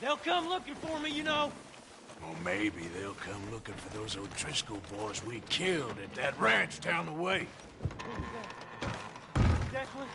They'll come looking for me, you know. Or maybe they'll come looking for those O'Driscoll boys we killed at that ranch down the way. Declan?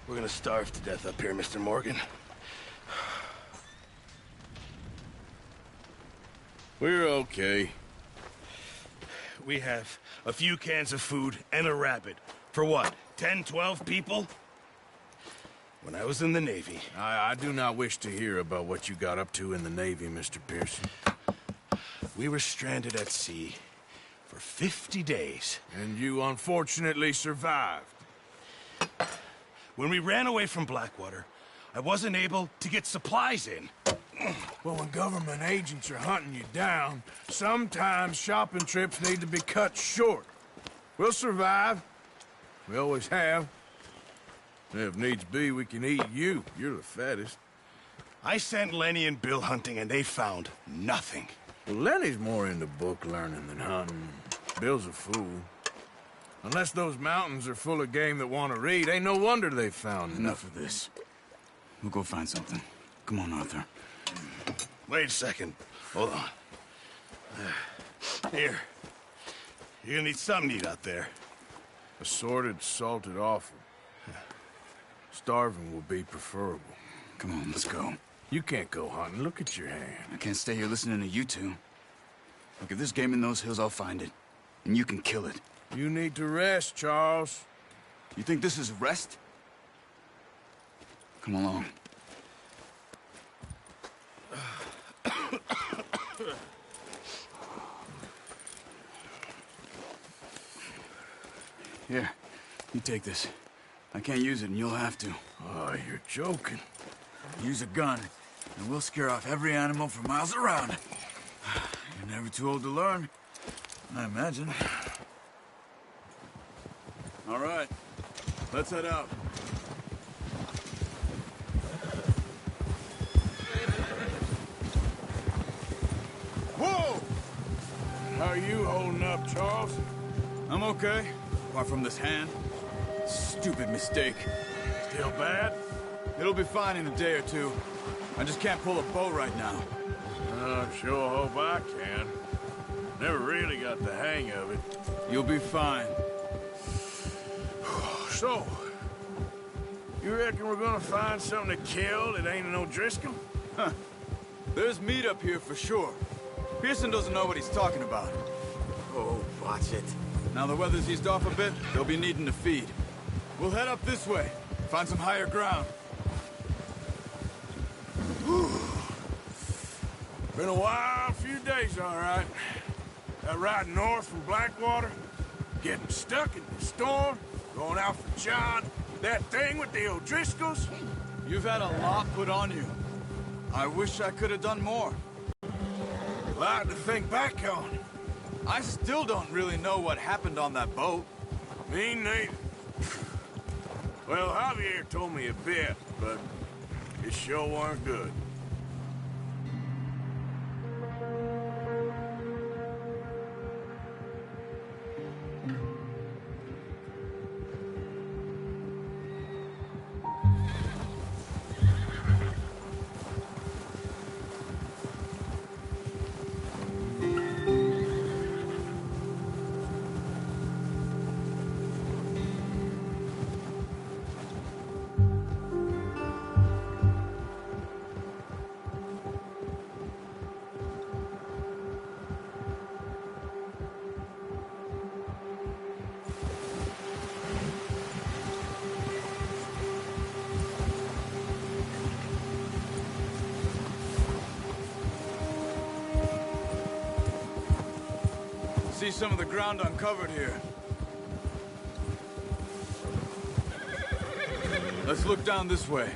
We're gonna starve to death up here, Mr. Morgan. We're okay. We have a few cans of food and a rabbit. For what, 10, 12 people? When I was in the Navy... I do not wish to hear about what you got up to in the Navy, Mr. Pearson. We were stranded at sea for 50 days. And you unfortunately survived. When we ran away from Blackwater, I wasn't able to get supplies in. Well, when government agents are hunting you down, sometimes shopping trips need to be cut short. We'll survive. We always have. If needs be, we can eat you. You're the fattest. I sent Lenny and Bill hunting, and they found nothing. Well, Lenny's more into book learning than hunting. Bill's a fool. Unless those mountains are full of game that want to read, ain't no wonder they found Enough of this. We'll go find something. Come on, Arthur. Wait a second. Hold on. Here. You're gonna need something to eat out there. Assorted, salted offal. Starving will be preferable. Come on, let's go. You can't go hunting. Look at your hand. I can't stay here listening to you two. Look, if there's game in those hills, I'll find it. And you can kill it. You need to rest, Charles. You think this is rest? Come along. Here, you take this. I can't use it, and you'll have to. Oh, you're joking. Use a gun, and we'll scare off every animal for miles around. You're never too old to learn, I imagine. All right, let's head out. Whoa! How are you holding up, Charles? I'm okay, apart from this hand. Stupid mistake. Still bad? It'll be fine in a day or two. I just can't pull a bow right now. I sure hope I can. Never really got the hang of it. You'll be fine. So, you reckon we're gonna find something to kill that ain't an O'Driscoll? Huh. There's meat up here for sure. Pearson doesn't know what he's talking about. Oh, watch it. Now the weather's eased off a bit, they'll be needing to feed. We'll head up this way, find some higher ground. Been a wild few days, all right. That ride north from Blackwater, getting stuck in the storm, going out for John, that thing with the O'Driscolls. You've had a lot put on you. I wish I could have done more. A lot to think back on. I still don't really know what happened on that boat. Me neither. Well, Javier told me a bit, but it sure weren't good. See some of the ground uncovered here. Let's look down this way.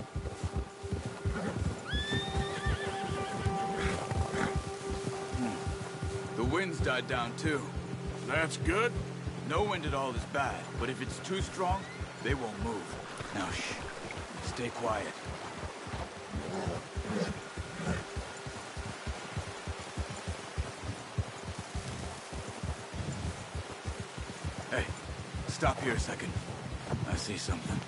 The wind's died down too. That's good. No wind at all is bad, but if it's too strong, they won't move. Now, shh. Stay quiet. Hey, stop here a second. I see something.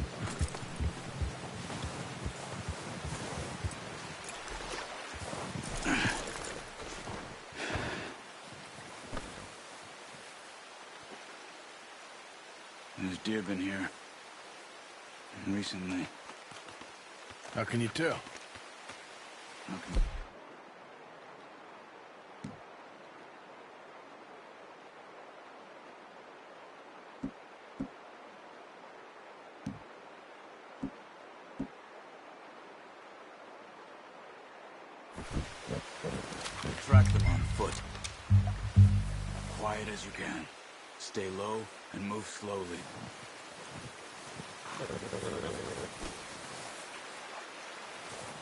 There's deer been here. Recently. How can you tell? Okay. Track them on foot. Quiet as you can. Stay low and move slowly.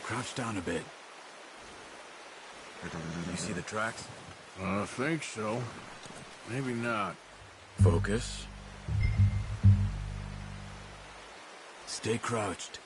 Crouch down a bit. You see the tracks? I think so. Maybe not. Focus. Stay crouched.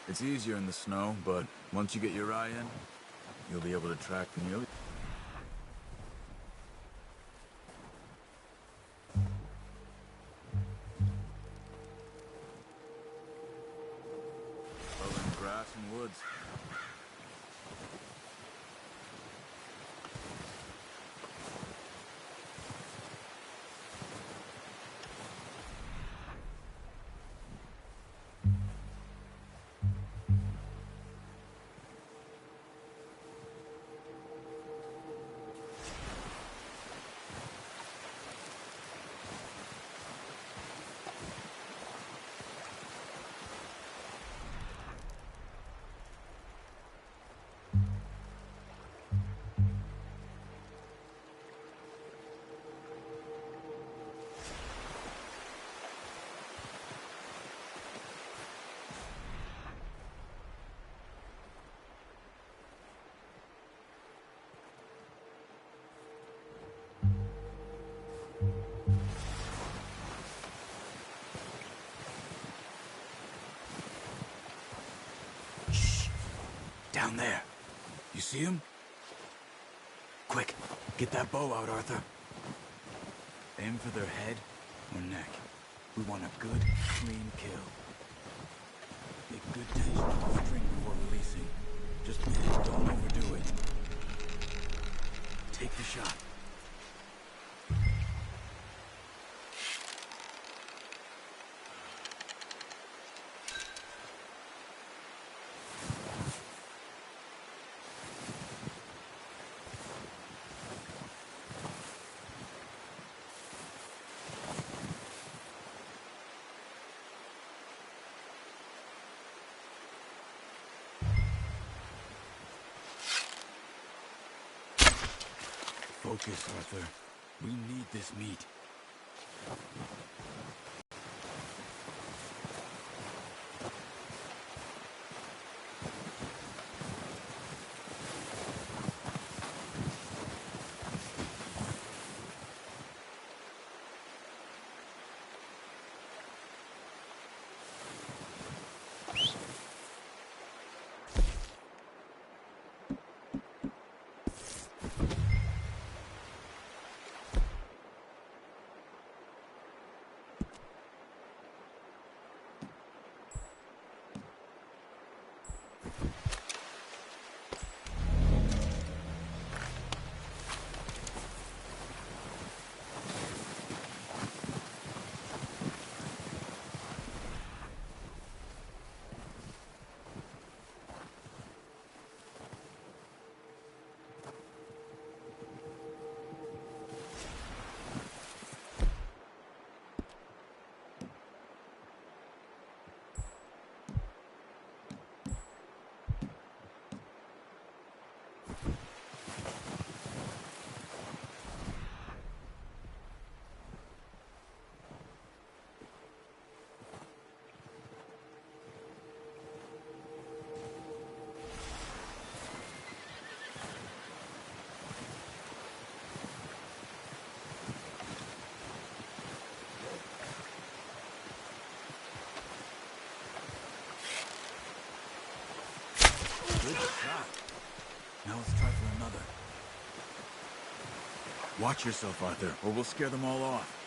It's easier in the snow, but once you get your eye in, you'll be able to track nearly... Well, in grass and woods. Down there. You see him? Quick, get that bow out, Arthur. Aim for their head or neck. We want a good, clean kill. Make good tension on the string before releasing. Just don't overdo it. Take the shot. Focus, Arthur. We need this meat. Good shot. Now let's try for another. Watch yourself, Arthur, or we'll scare them all off.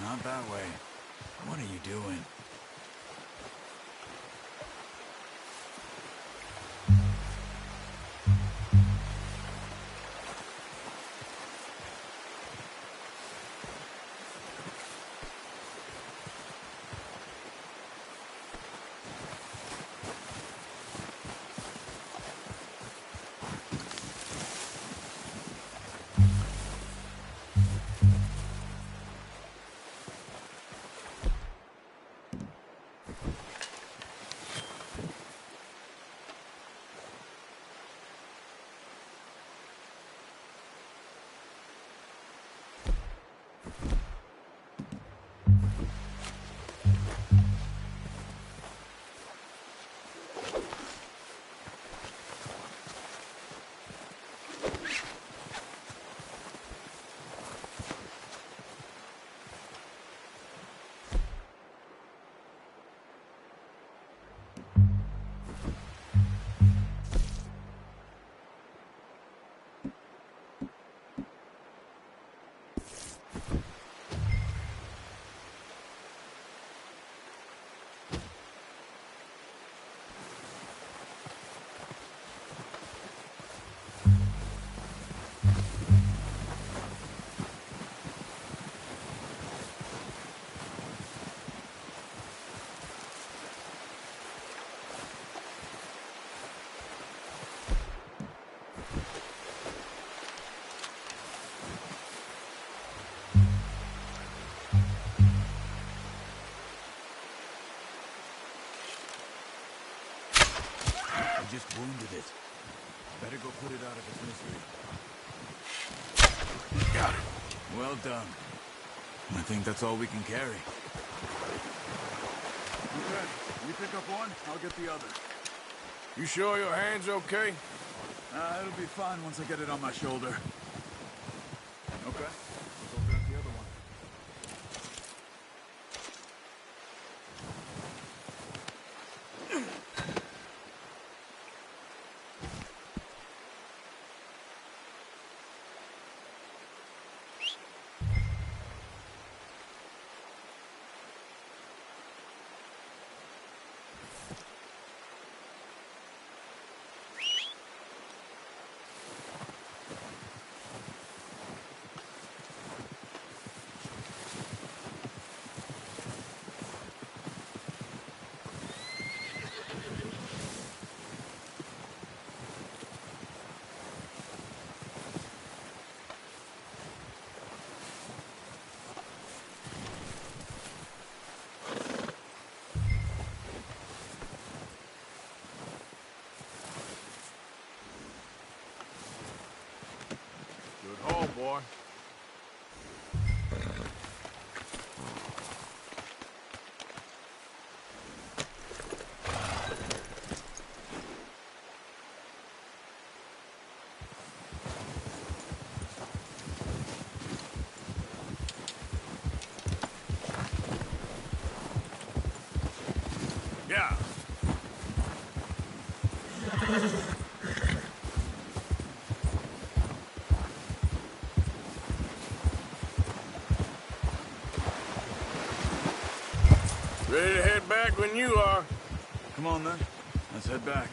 Not that way. What are you doing? Just wounded it. Better go put it out of its misery. Got it. Well done. I think that's all we can carry. Okay, you pick up one, I'll get the other. You sure your hand's okay? It'll be fine once I get it on my shoulder. Okay, let's open up the other one. Oh, boy. Yeah. Ready to head back when you are. Come on, then. Let's head back.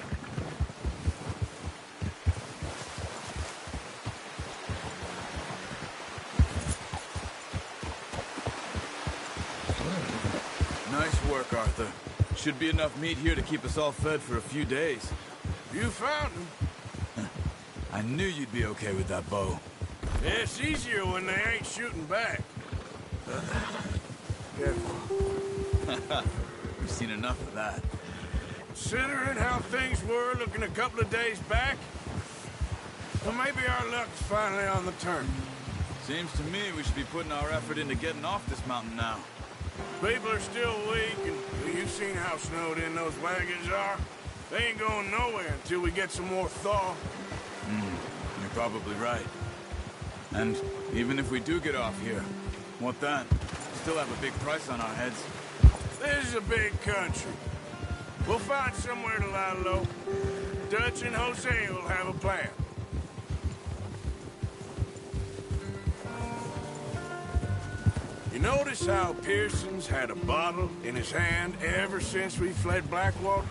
Nice work, Arthur. Should be enough meat here to keep us all fed for a few days. You found him. I knew you'd be okay with that bow. Yeah, it's easier when they ain't shooting back. Careful. We've seen enough of that. Considering how things were looking a couple of days back, well, maybe our luck's finally on the turn. Seems to me we should be putting our effort into getting off this mountain now. People are still weak, and well, you've seen how snowed in those wagons are. They ain't going nowhere until we get some more thaw. You're probably right. And even if we do get off here, what then? Still have a big price on our heads. This is a big country. We'll find somewhere to lie low. Dutch and Jose will have a plan. You notice how Pearson's had a bottle in his hand ever since we fled Blackwater?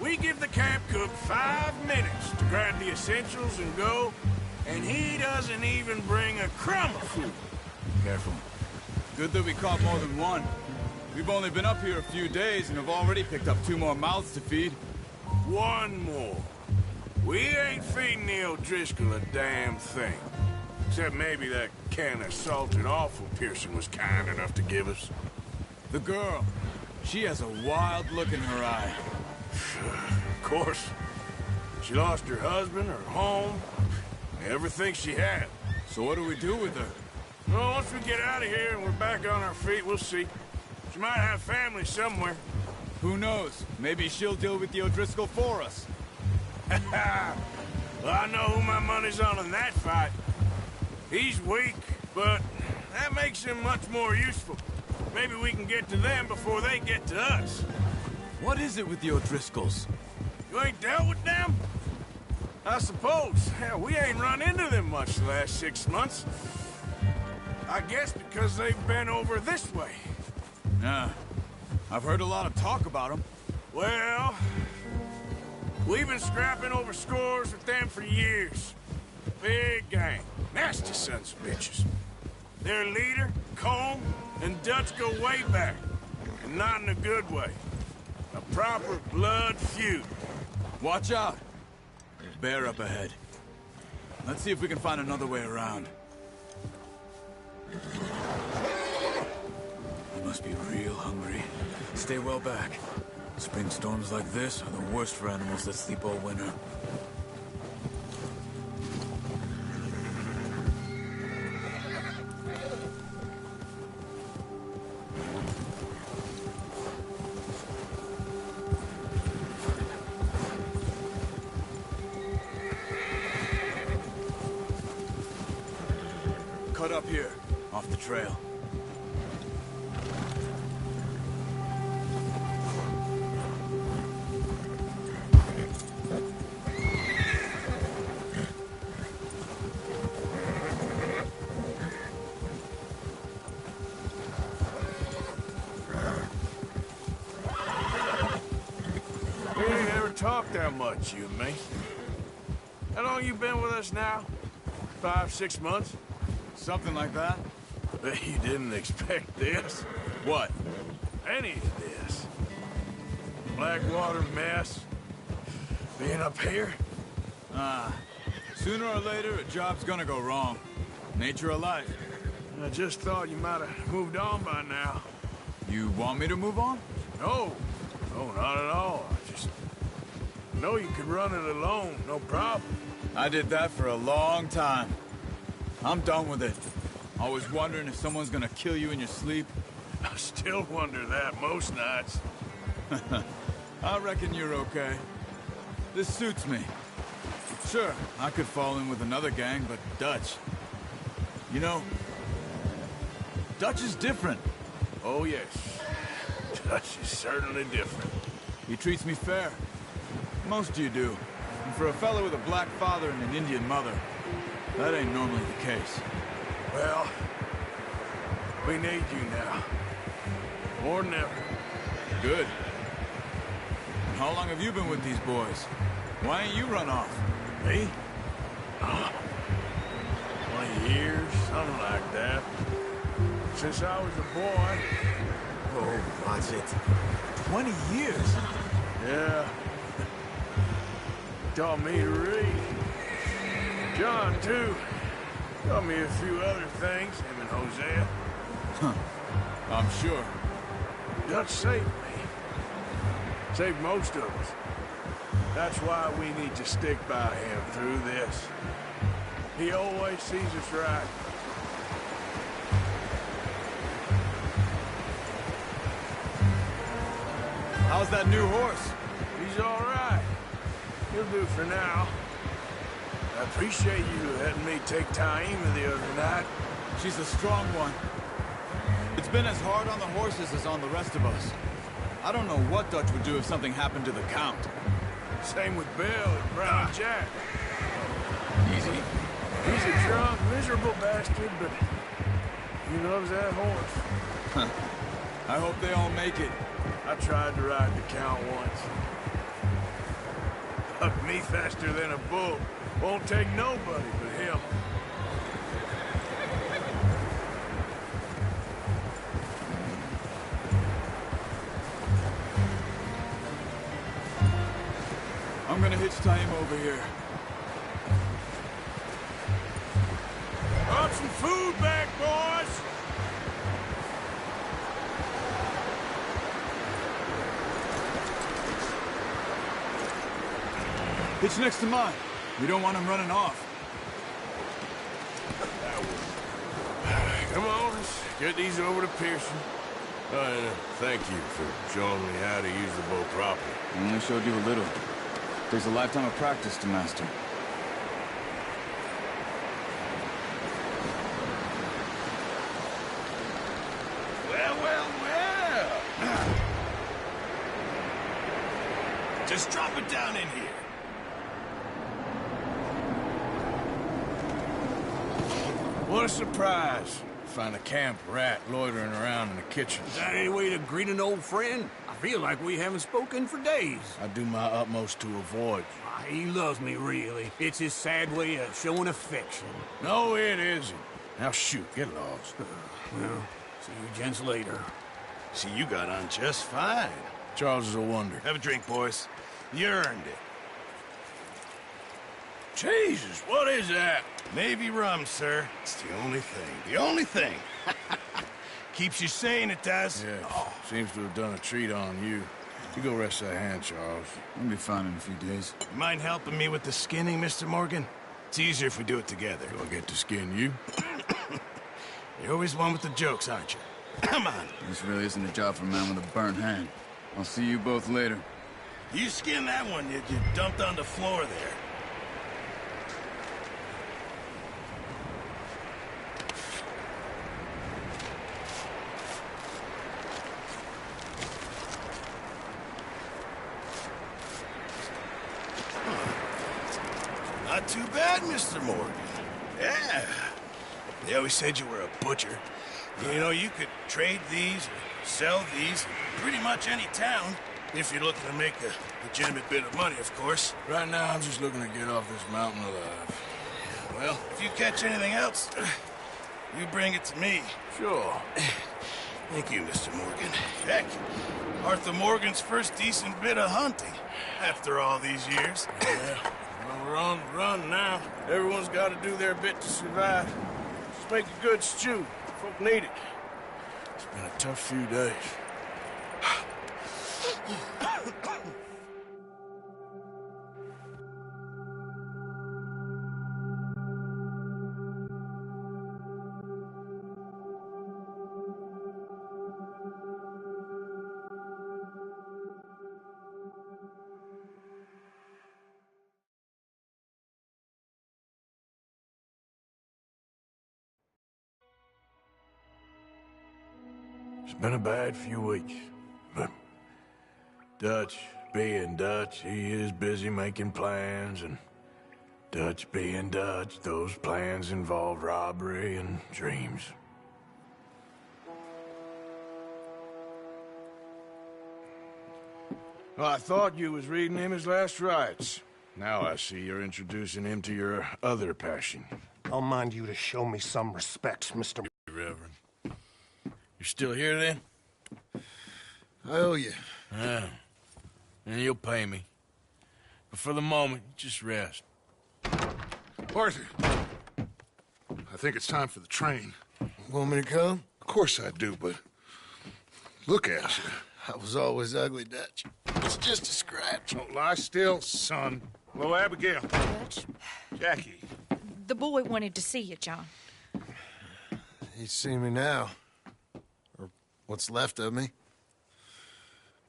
We give the camp cook 5 minutes to grab the essentials and go, and he doesn't even bring a crumb of food. Careful. Good that we caught more than one. We've only been up here a few days and have already picked up 2 more mouths to feed. One more. We ain't feeding the O'Driscoll a damn thing. Except maybe that can of salted offal Pearson was kind enough to give us. The girl. She has a wild look in her eye. Of course. She lost her husband, her home, everything she had. So what do we do with her? Well, once we get out of here and we're back on our feet, we'll see. She might have family somewhere. Who knows? Maybe she'll deal with the O'Driscoll for us. Well, I know who my money's on in that fight. He's weak, but that makes him much more useful. Maybe we can get to them before they get to us. What is it with the O'Driscolls? You ain't dealt with them? I suppose. Hell, we ain't run into them much the last 6 months. I guess because they've been over this way. Yeah. I've heard a lot of talk about them. Well, we've been scrapping over scores with them for years. Big gang. Nasty sons of bitches. Their leader, Combe, and Dutch go way back. And not in a good way. A proper blood feud. Watch out. Bear up ahead. Let's see if we can find another way around. You must be real hungry. Stay well back. Spring storms like this are the worst for animals that sleep all winter. Cut up here, off the trail. We ain't ever talked that much, you and me. How long you been with us now? 5, 6 months? Something like that? Bet you didn't expect this. What? Any of this. Blackwater mess. Being up here. Sooner or later, a job's gonna go wrong. Nature of life. I just thought you might have moved on by now. You want me to move on? No. No, not at all. I just know you could run it alone, no problem. I did that for a long time. I'm done with it. Always wondering if someone's gonna kill you in your sleep. I still wonder that most nights. I reckon you're okay. This suits me. Sure, I could fall in with another gang, but Dutch... You know, Dutch is different. Oh, yes. Dutch is certainly different. He treats me fair. Most of you do. And for a fellow with a black father and an Indian mother, that ain't normally the case. Well, we need you now. More than ever. Good. How long have you been with these boys? Why ain't you run off? Me? 20 years, something like that. Since I was a boy. Oh, watch it. 20 years? Yeah. Taught me to read. John, too. Taught me a few other things, him and Hosea. Huh. I'm sure. Dutch saved me. Saved most of us. That's why we need to stick by him through this. He always sees us right. How's that new horse? He's all right. He'll do for now. I appreciate you letting me take Taima the other night. She's a strong one. It's been as hard on the horses as on the rest of us. I don't know what Dutch would do if something happened to the Count. Same with Bill and Brown Jack. Easy. He's a drunk, miserable bastard, but he loves that horse. I hope they all make it. I tried to ride the Count once. Hucked me faster than a bull. Won't take nobody but him. I'm gonna hitch Taima over here. Brought some food back, boys! Hitch next to mine. We don't want him running off. Come on, let's get these over to Pearson. Thank you for showing me how to use the bow properly. I only showed you a little. Takes a lifetime of practice to master. Well. Just drop it down in here. What a surprise. Find a camp rat loitering around in the kitchen. Is that any way to greet an old friend? I feel like we haven't spoken for days. I do my utmost to avoid you. He loves me, really. It's his sad way of showing affection. No, it isn't. Now shoot, get lost. Well, see you gents later. See, you got on just fine. Charles is a wonder. Have a drink, boys. You earned it. Jesus, what is that? Navy rum, sir. It's the only thing. The only thing. Keeps you sane, it does. Yeah, seems to have done a treat on you. You go rest that hand, Charles. I'll be fine in a few days. You mind helping me with the skinning, Mr. Morgan? It's easier if we do it together. Do I get to skin you? You're always one with the jokes, aren't you? Come on. This really isn't a job for a man with a burnt hand. I'll see you both later. You skin that one you dumped on the floor there. Not too bad, Mr. Morgan. Yeah. They always said you were a butcher. You know, you could trade these or sell these in pretty much any town, if you're looking to make a legitimate bit of money, of course. Right now, I'm just looking to get off this mountain alive. Well, if you catch anything else, you bring it to me. Sure. Thank you, Mr. Morgan. Heck, Arthur Morgan's first decent bit of hunting, after all these years. Yeah. Well, we're on the run now. Everyone's got to do their bit to survive. Just make a good stew. Folk need it. It's been a tough few days. It's been a bad few weeks, but Dutch being Dutch, he is busy making plans, and Dutch being Dutch, those plans involve robbery and dreams. Well, I thought you was reading him his last rites. Now I see you're introducing him to your other passion. I'll mind you to show me some respect, Mr. Reverend. You're still here, then? I owe you. Yeah. And you'll pay me. But for the moment, just rest. Arthur, I think it's time for the train. Want me to come? Of course I do, but look at you. I was always ugly, Dutch. It's just a scratch. Don't lie still, son. Hello, Abigail. Dutch, Jackie. the boy wanted to see you, John. He's seen me now. Or what's left of me.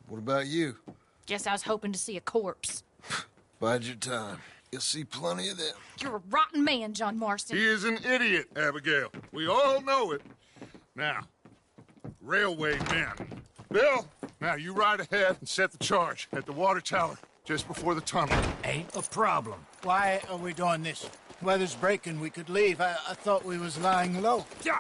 What about you? Guess I was hoping to see a corpse. Bide your time. You'll see plenty of them. You're a rotten man, John Marston. He is an idiot, Abigail. We all know it. Now, railway men. Bill, now you ride ahead and set the charge at the water tower just before the tunnel. Ain't a problem. Why are we doing this? Weather's breaking, we could leave. I thought we was lying low. Yeah,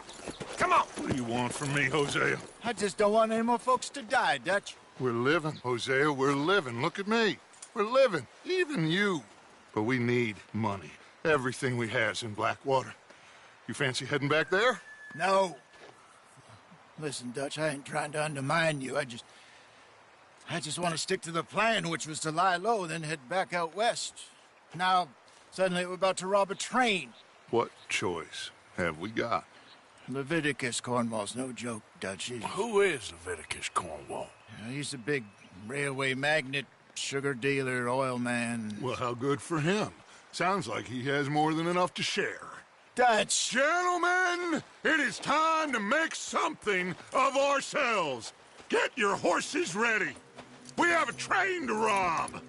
come on. What do you want from me, Hosea? I just don't want any more folks to die, Dutch. We're living, Hosea, we're living. Look at me. We're living, even you. But we need money. Everything we has in Blackwater. You fancy heading back there? No. Listen, Dutch, I ain't trying to undermine you. I just want to stick to the plan, which was to lie low, then head back out west. Now, suddenly we're about to rob a train. What choice have we got? Leviticus Cornwall's no joke, Dutch. Who is Leviticus Cornwall? He's a big railway magnate, sugar dealer, oil man. Well, how good for him. Sounds like he has more than enough to share. Dutch! Gentlemen, it is time to make something of ourselves. Get your horses ready. We have a train to rob.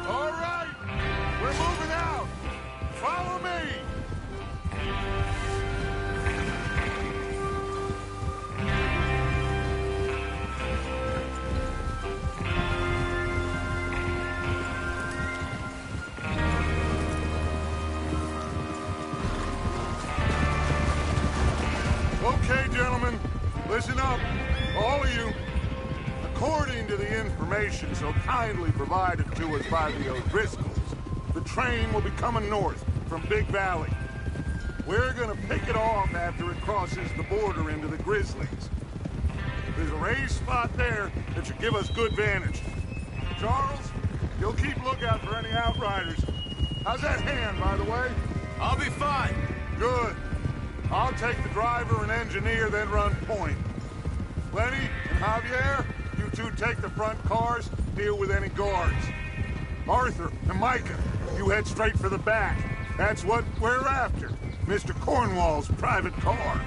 All right, we're moving out. Follow me. Okay, gentlemen, listen up, all of you. According to the information so kindly provided to us by the O'Driscolls, the train will be coming north from Big Valley. We're gonna pick it off after it crosses the border into the Grizzlies. There's a raised spot there that should give us good vantage. Charles, you'll keep lookout for any outriders. How's that hand, by the way? I'll be fine. Good. I'll take the driver and engineer, then run point. Lenny and Javier, you two take the front cars, deal with any guards. Arthur and Micah, you head straight for the back. That's what we're after. Mr. Cornwall's private car.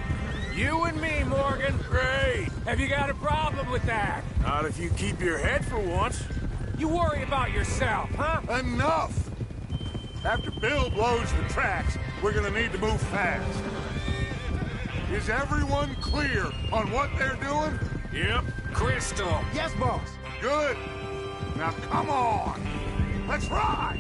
You and me, Morgan. Great. Have you got a problem with that? Not if you keep your head for once. You worry about yourself, huh? Enough! After Bill blows the tracks, we're gonna need to move fast. Is everyone clear on what they're doing? Yep. Crystal. Yes, boss. Good. Now come on. Let's ride.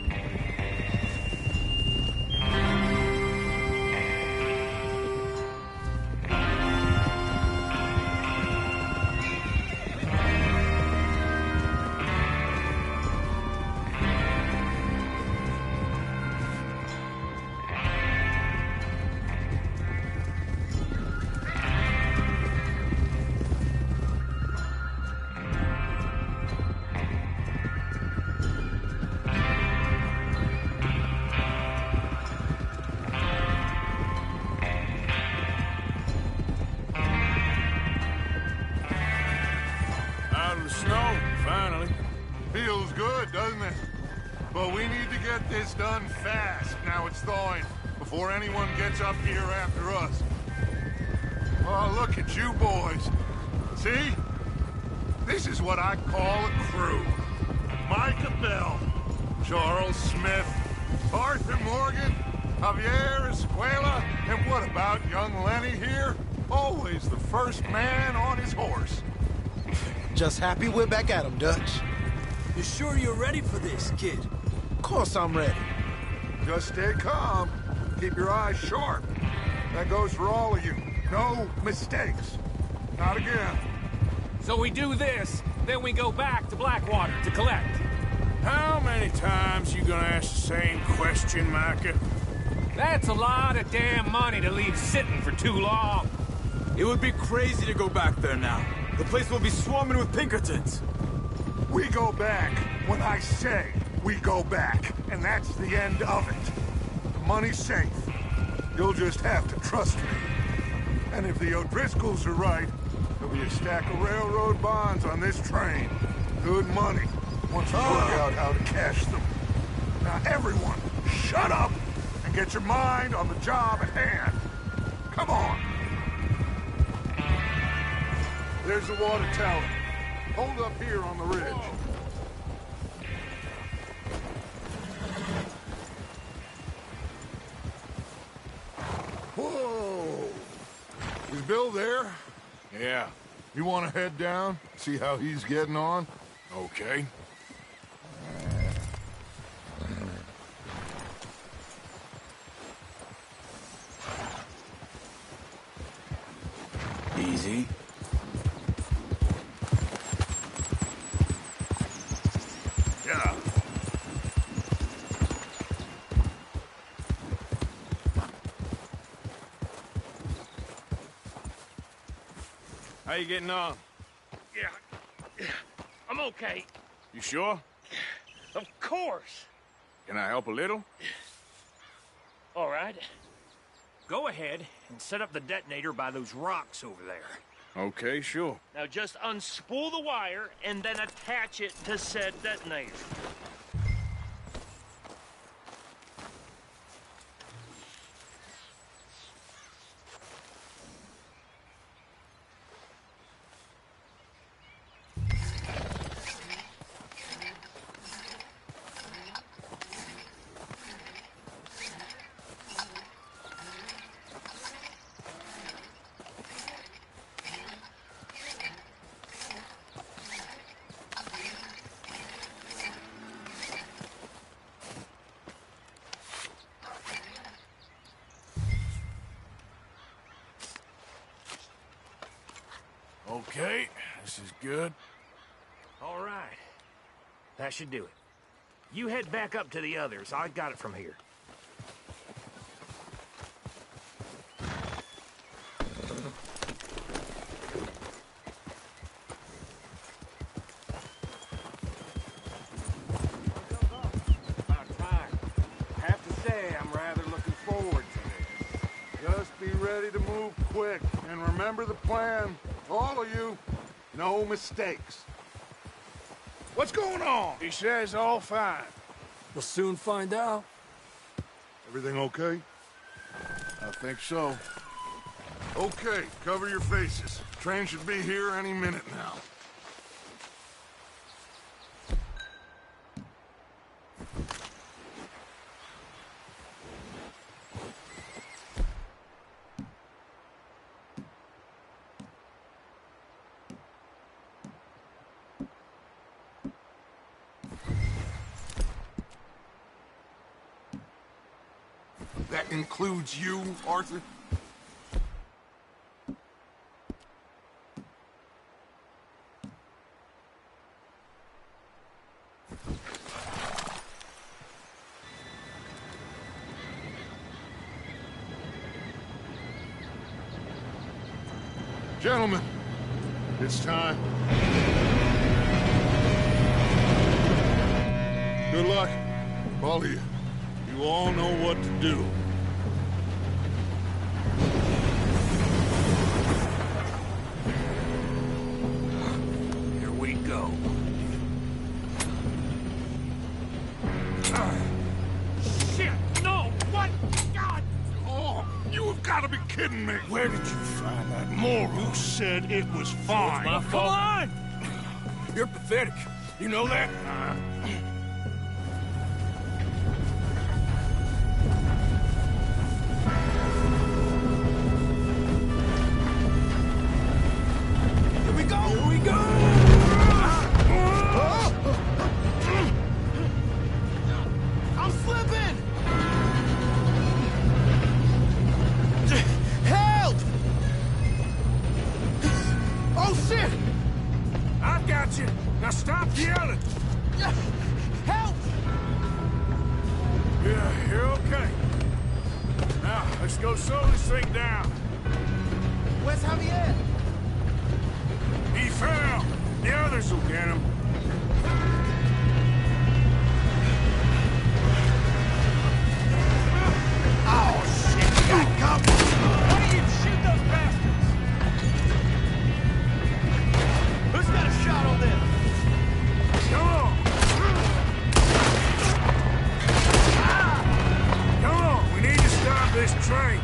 Feels good, doesn't it? But we need to get this done fast, now it's thawing, before anyone gets up here after us. Oh, look at you boys. See? This is what I call a crew. Micah Bell, Charles Smith, Arthur Morgan, Javier Escuela, and what about young Lenny here? Always the first man on his horse. Just happy we're back at 'em, Dutch. You sure you're ready for this, kid? Of course I'm ready. Just stay calm. Keep your eyes sharp. That goes for all of you. No mistakes. Not again. So we do this, then we go back to Blackwater to collect. How many times you gonna ask the same question, Micah? That's a lot of damn money to leave sitting for too long. It would be crazy to go back there now. The place will be swarming with Pinkertons. We go back when I say we go back, and that's the end of it. The money's safe. You'll just have to trust me. And if the O'Driscolls are right, there'll be a stack of railroad bonds on this train. Good money, once we work out how to cash them. Now everyone, shut up and get your mind on the job at hand. Come on. There's the water tower. Hold up here on the ridge. Whoa! Is Bill there? Yeah. You want to head down, see how he's getting on? Okay. Easy. Yeah. How you getting on? Yeah, I'm okay. You sure? Of course. Can I help a little? All right. Go ahead and set up the detonator by those rocks over there. Okay, sure. Now just unspool the wire and then attach it to said detonator. Okay, this is good. All right. That should do it. You head back up to the others. I got it from here. About time. I have to say, I'm rather looking forward to this. Just be ready to move quick, and remember the plan. All of you, no mistakes. What's going on? He says all fine. We'll soon find out. Everything okay? I think so. Okay, cover your faces. Train should be here any minute now. That includes you, Arthur? Gentlemen, it's time. Good luck, all of you. You all know what to do. Here we go. Shit! No! What? God! Oh, you have got to be kidding me. Where did you find that moral? Who said it was fine? Come on! You're pathetic. You know that? Here we go! Here we go! I'm slipping! Now stop yelling! Help! Yeah, you're okay. Now, let's go slow this thing down. Where's Javier? He fell. The others will get him. Oh, shit! You got company! Why don't you shoot those bastards? Who's got a shot on them? Come on! Come on, we need to stop this train.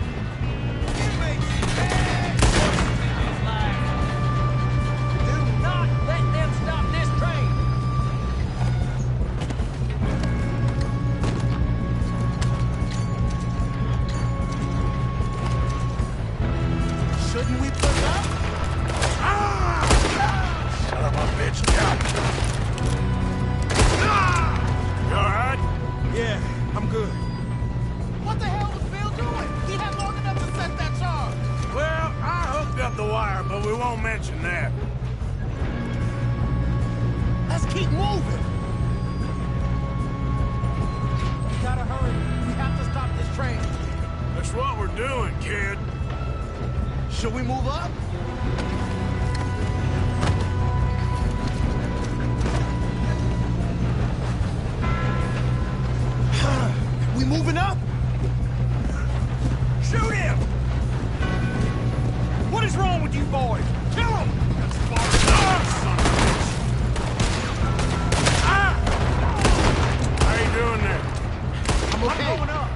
Do not let them stop this train! Shouldn't we put up? Son of a bitch, down. You alright? Yeah, I'm good. What the hell was Bill doing? He had long enough to set that charge. Well, I hooked up the wire, but we won't mention that. Let's keep moving. We gotta hurry. We have to stop this train. That's what we're doing, kid. Should we move up? We moving up? Shoot him! What is wrong with you boys? Kill him! That's far enough, son of a bitch! Ah! How you doing there? I'm okay. I'm going up.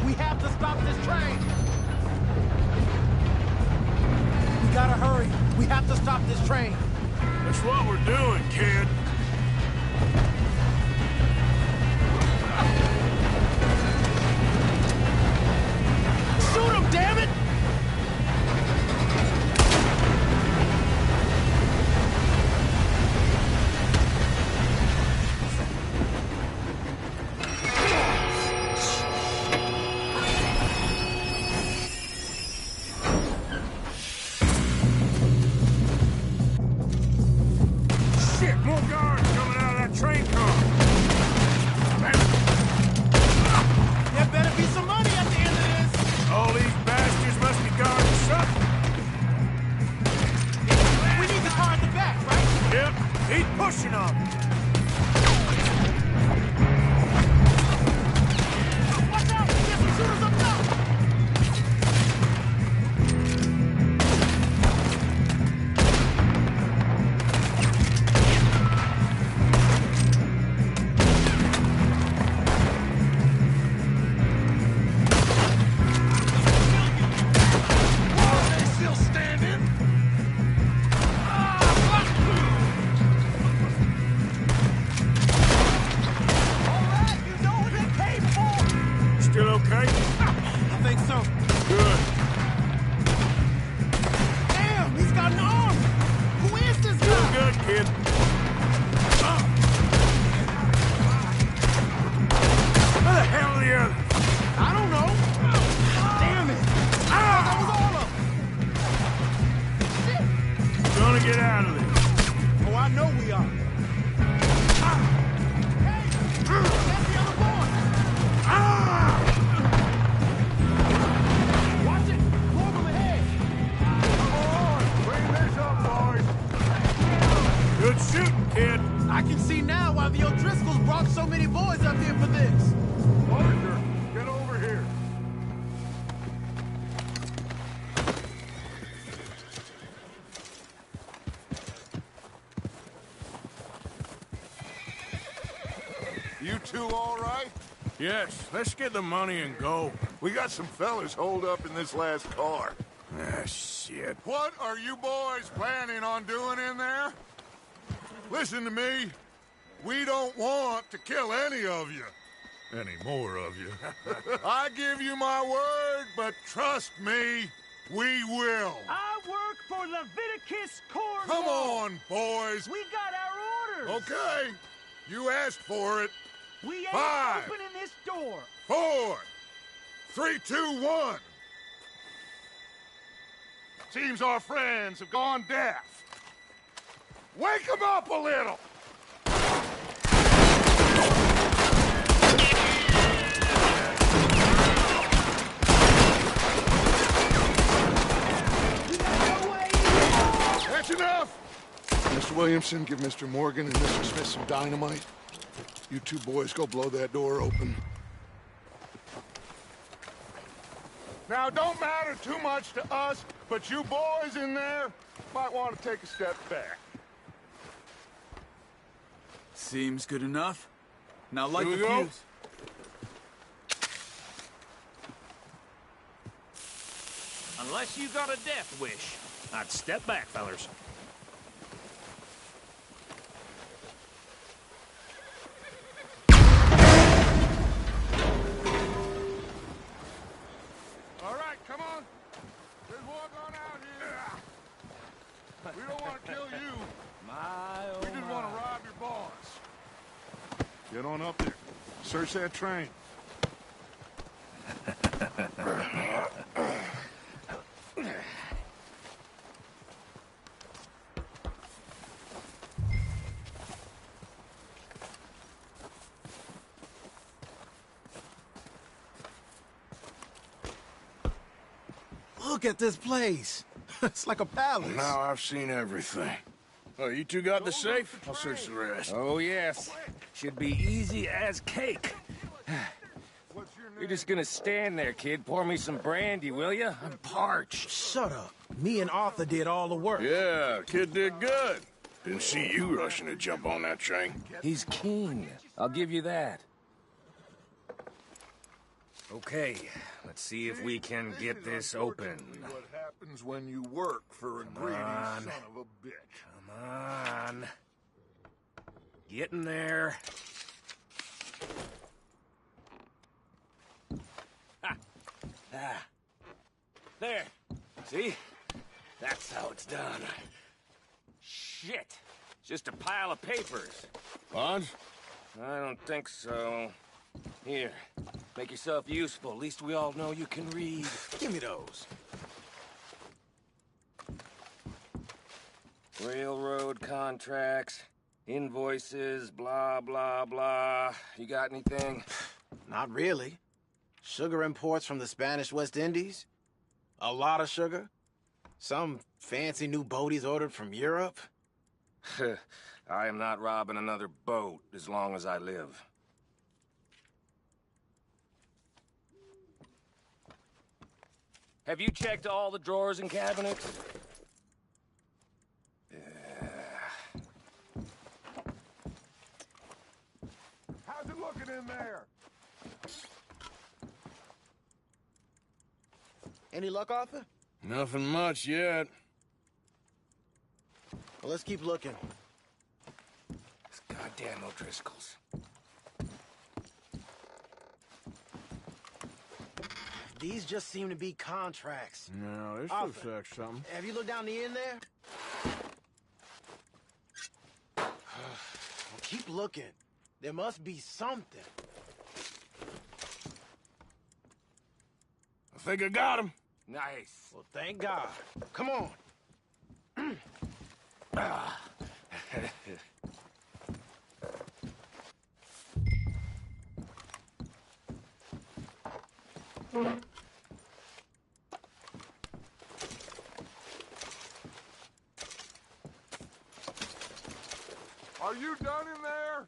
We have to stop this train. We gotta hurry. We have to stop this train. That's what we're doing, kid. Shoot him, damn it! Shit, more guards coming out of that train car. There better be some money at the end of this. All these bastards must be guarding something. We need the car at the back, right? Yep, he's pushing on me. Watch out! There's some shooters up top! Are they still standing? Alright, you know what they paid for! Still okay? I think so. Good. Damn, he's got an arm! Who is this Still guy? good, kid. Where the hell are the others? I don't know. Damn it! That was all of them. Gonna get out of this. Oh, I know we are. Hey! That's the other boy! Watch it! Four of them ahead! Come on, bring this up, boys. Good shooting, kid. I can see now why the O'Driscolls brought so many boys up here for this. Arthur, get over here. You two all right? Yes, let's get the money and go. We got some fellas holed up in this last car. Ah, shit. What are you boys planning on doing in there? Listen to me. We don't want to kill any of you. Any more of you. I give you my word, but trust me, we will. I work for Leviticus Corps. Come on, boys. We got our orders. Okay. You asked for it. We ain't 5, opening this door. 4, 3, 2, 1. Seems our friends have gone deaf. Wake them up a little. Mr. Williamson, give Mr. Morgan and Mr. Smith some dynamite. You two boys go blow that door open. Now, don't matter too much to us, but you boys in there might want to take a step back. Seems good enough. Now light Here the we go. fuse. Unless you got a death wish, I'd step back, fellers. All right, come on. Just walk on out here. We don't want to kill you. We just want to rob your boss. Get on up there. Search that train. Look at this place. It's like a palace. Now I've seen everything. Oh, you two got the safe? I'll search the rest. Oh, yes. Should be easy as cake. You're just gonna stand there, kid. Pour me some brandy, will you? I'm parched. Shut up. Me and Arthur did all the work. Yeah, kid did good. Didn't see you rushing to jump on that train. He's keen. I'll give you that. Okay, let's see if we can get this open. What happens when you work for a greedy son of a bitch? Come on. Get in there. Ha. Ah. There. See? That's how it's done. Shit. Just a pile of papers. Bonds? I don't think so. Here. Make yourself useful. At least we all know you can read. Give me those. Railroad contracts, invoices, blah, blah, blah. You got anything? Not really. Sugar imports from the Spanish West Indies. A lot of sugar. Some fancy new boat he's ordered from Europe. I am not robbing another boat as long as I live. Have you checked all the drawers and cabinets? How's it looking in there? Any luck, Arthur? Nothing much yet. Well, let's keep looking. It's goddamn O'Driscolls. These just seem to be contracts. No, this Arthur, looks like something. Have you looked down the end there? Well, keep looking. There must be something. I think I got him. Nice. Well, thank God. Come on. Are you done in there?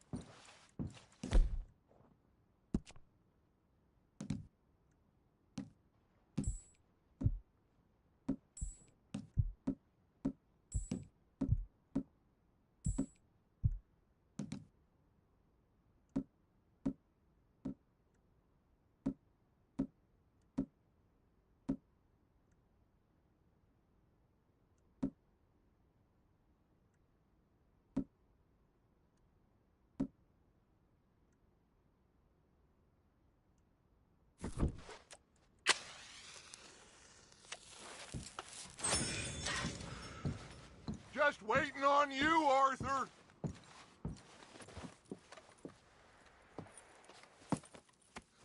Just waiting on you, Arthur.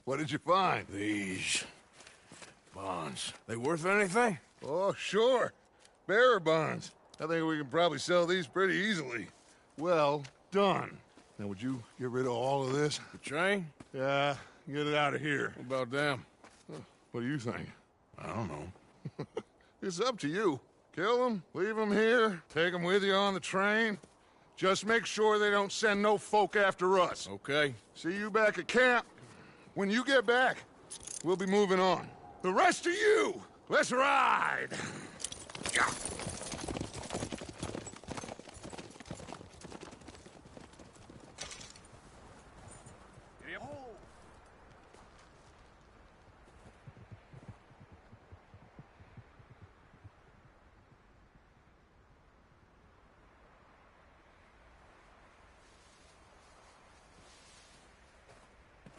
What did you find? These bonds. They worth anything? Oh, sure. Bearer bonds. I think we can probably sell these pretty easily. Well done. Now, would you get rid of all of this? The train? Yeah, get it out of here. What about them? What do you think? I don't know. It's up to you. Kill them, leave them here, take them with you on the train. Just make sure they don't send no folk after us. Okay. See you back at camp. When you get back, we'll be moving on. The rest of you, let's ride! Yeah.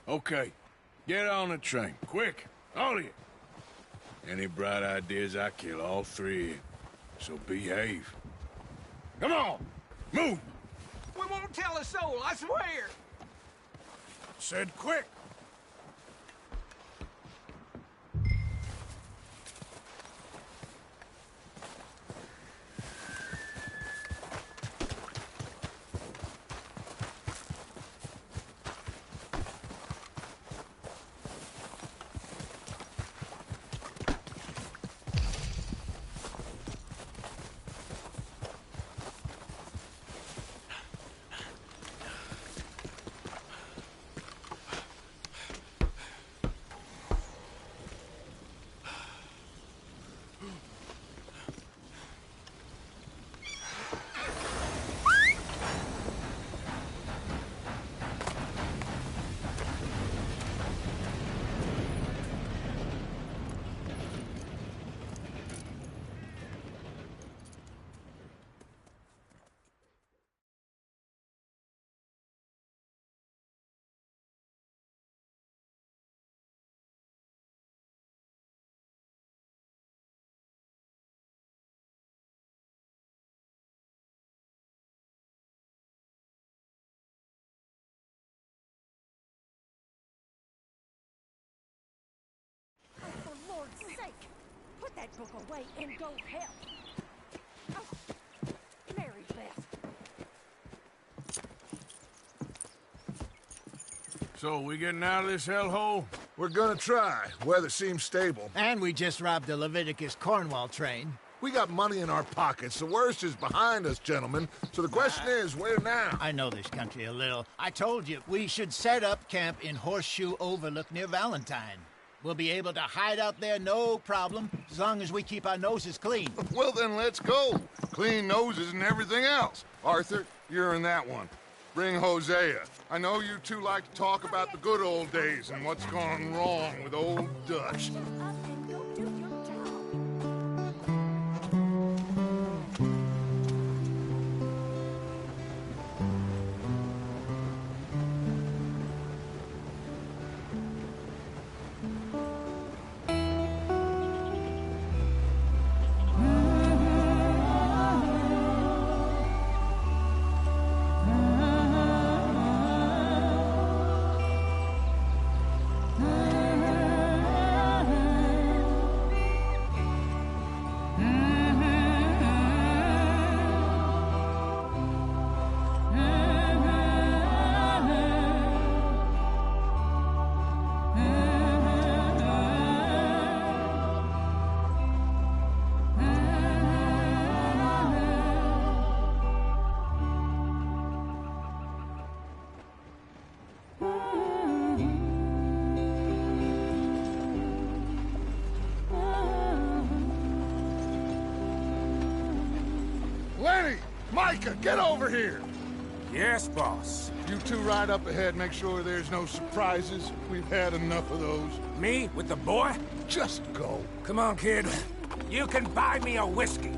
Okay. Get on the train. Quick. All of you. Any bright ideas, I kill all three. So behave. Come on. Move. We won't tell a soul, I swear. Said quick. For Lord's sake, put that book away and go help. Oh, Mary Beth. So, we getting out of this hellhole? We're gonna try. Weather seems stable. And we just robbed the Leviticus Cornwall train. We got money in our pockets. The worst is behind us, gentlemen. So the question is, where now? I know this country a little. I told you, we should set up camp in Horseshoe Overlook near Valentine. We'll be able to hide out there, no problem, as long as we keep our noses clean. Well, then let's go. Clean noses and everything else. Arthur, you're in that one. Bring Hosea. I know you two like to talk about the good old days and what's gone wrong with old Dutch. Up and go do your job. Lenny! Micah, get over here! Yes, boss. You two ride up ahead, make sure there's no surprises. We've had enough of those. Me with the boy? Just go. Come on, kid. You can buy me a whiskey.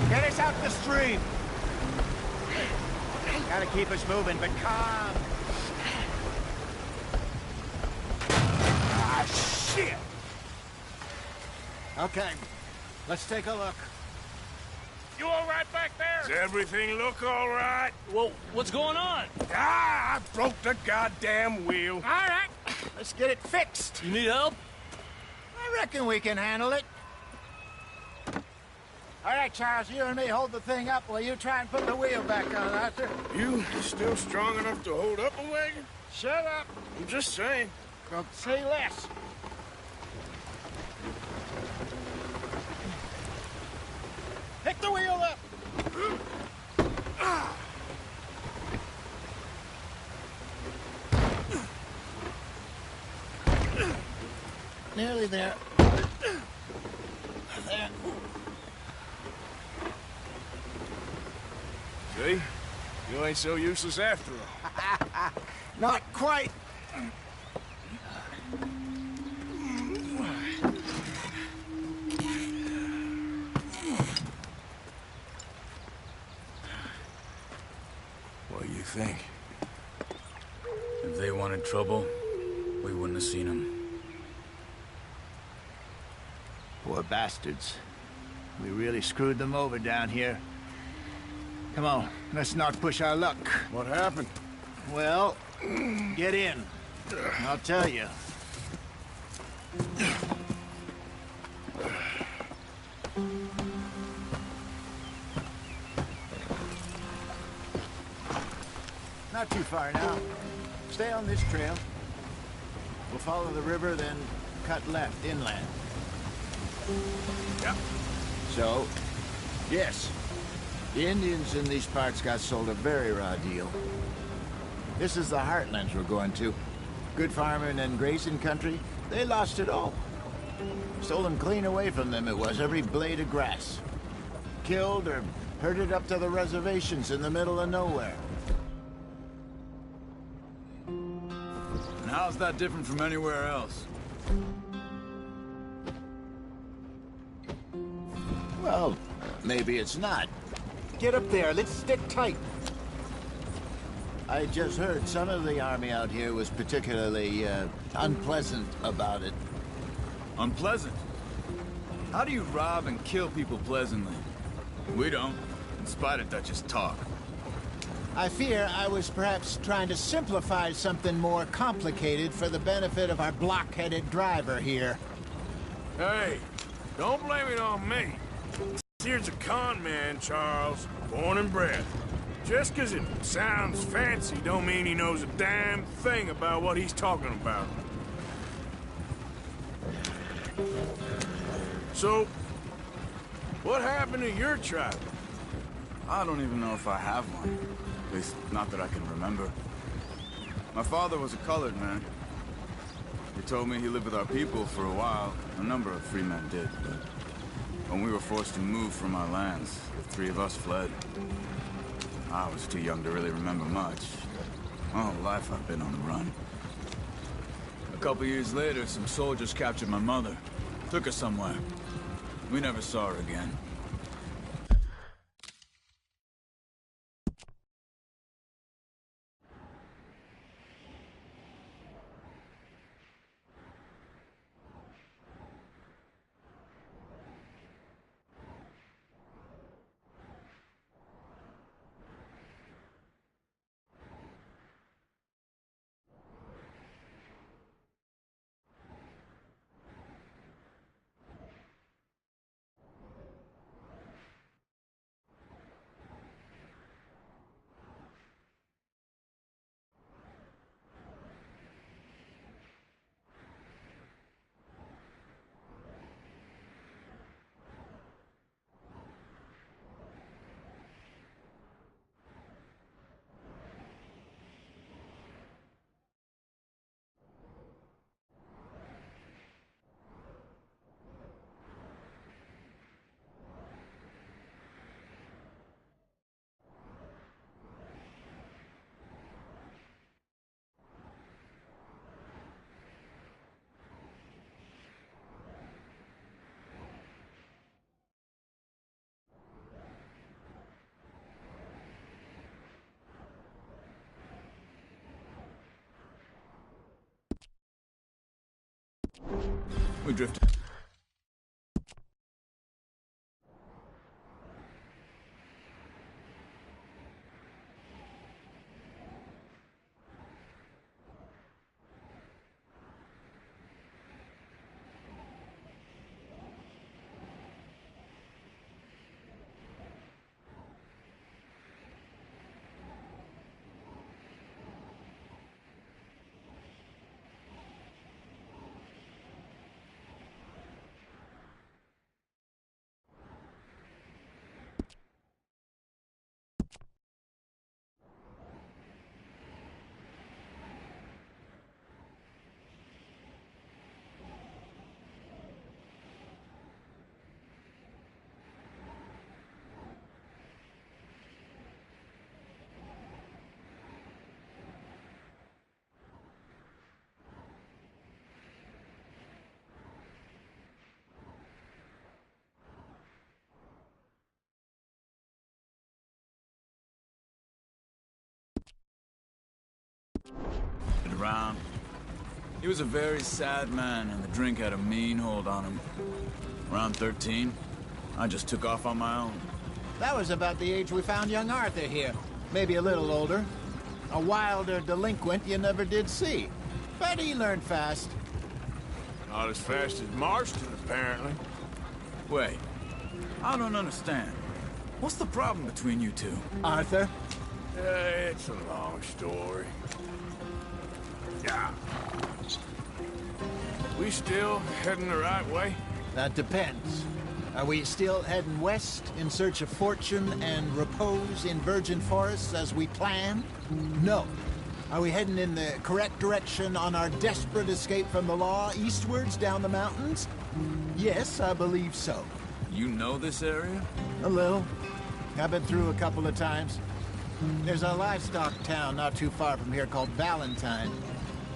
Get us out the stream. Gotta keep us moving, but calm. shit! Okay, let's take a look. You all right back there? Does everything look all right? Well, what's going on? Ah, I broke the goddamn wheel. All right, let's get it fixed. You need help? I reckon we can handle it. All right, Charles, you and me hold the thing up while you try and put the wheel back on, Arthur. You still strong enough to hold up a wagon? Shut up. I'm just saying. Don't say less. Pick the wheel up. Nearly there. There. See? You ain't so useless after all. Not quite. What do you think? If they wanted trouble, we wouldn't have seen them. Poor bastards. We really screwed them over down here. Come on, let's not push our luck. What happened? Well, get in. I'll tell you. Not too far now. Stay on this trail. We'll follow the river, then cut left inland. Yep. So, yes, the Indians in these parts got sold a very raw deal. This is the heartlands we're going to. Good farming and grazing country, they lost it all. Stolen clean away from them it was, every blade of grass. Killed or herded up to the reservations in the middle of nowhere. And how's that different from anywhere else? Well, maybe it's not. Get up there, let's stick tight. I just heard some of the army out here was particularly, unpleasant about it. Unpleasant? How do you rob and kill people pleasantly? We don't, in spite of Dutch's talk. I fear I was perhaps trying to simplify something more complicated for the benefit of our block-headed driver here. Hey, don't blame it on me. Here's a con man, Charles, born and bred. Just 'cause it sounds fancy don't mean he knows a damn thing about what he's talking about. So, what happened to your tribe? I don't even know if I have one. At least, not that I can remember. My father was a colored man. He told me he lived with our people for a while. A number of free men did, but when we were forced to move from our lands, the three of us fled. I was too young to really remember much. My whole life I've been on the run. A couple years later, some soldiers captured my mother. Took her somewhere. We never saw her again. We drifted. Around. He was a very sad man, and the drink had a mean hold on him. Around 13, I just took off on my own. That was about the age we found young Arthur here. Maybe a little older. A wilder delinquent you never did see. But he learned fast. Not as fast as Marston, apparently. Wait, I don't understand. What's the problem between you two? Arthur? It's a long story. Yeah. We still heading the right way? That depends. Are we still heading west in search of fortune and repose in virgin forests as we planned? No. Are we heading in the correct direction on our desperate escape from the law eastwards down the mountains? Yes, I believe so. You know this area? A little. I've been through a couple of times. There's a livestock town not too far from here called Valentine.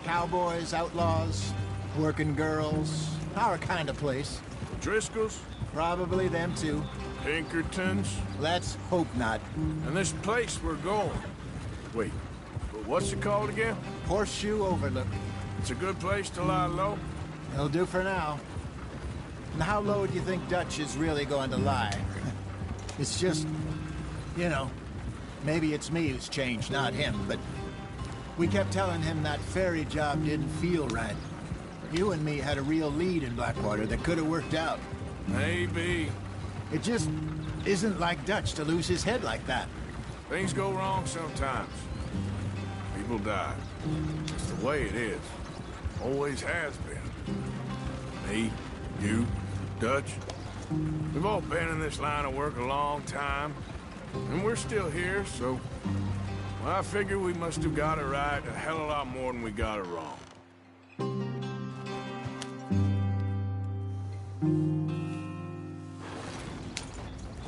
Cowboys, outlaws, working girls, our kind of place. Driscolls? Probably them too. Pinkertons? Let's hope not. And this place we're going. Wait, what's it called again? Horseshoe Overlook. It's a good place to lie low? It'll do for now. And how low do you think Dutch is really going to lie? It's just, you know, maybe it's me who's changed, not him, but we kept telling him that ferry job didn't feel right. You and me had a real lead in Blackwater that could have worked out. Maybe. It just isn't like Dutch to lose his head like that. Things go wrong sometimes. People die. It's the way it is. Always has been. Me, you, Dutch. We've all been in this line of work a long time. And we're still here, so... Well, I figure we must have got it right a hell of a lot more than we got it wrong.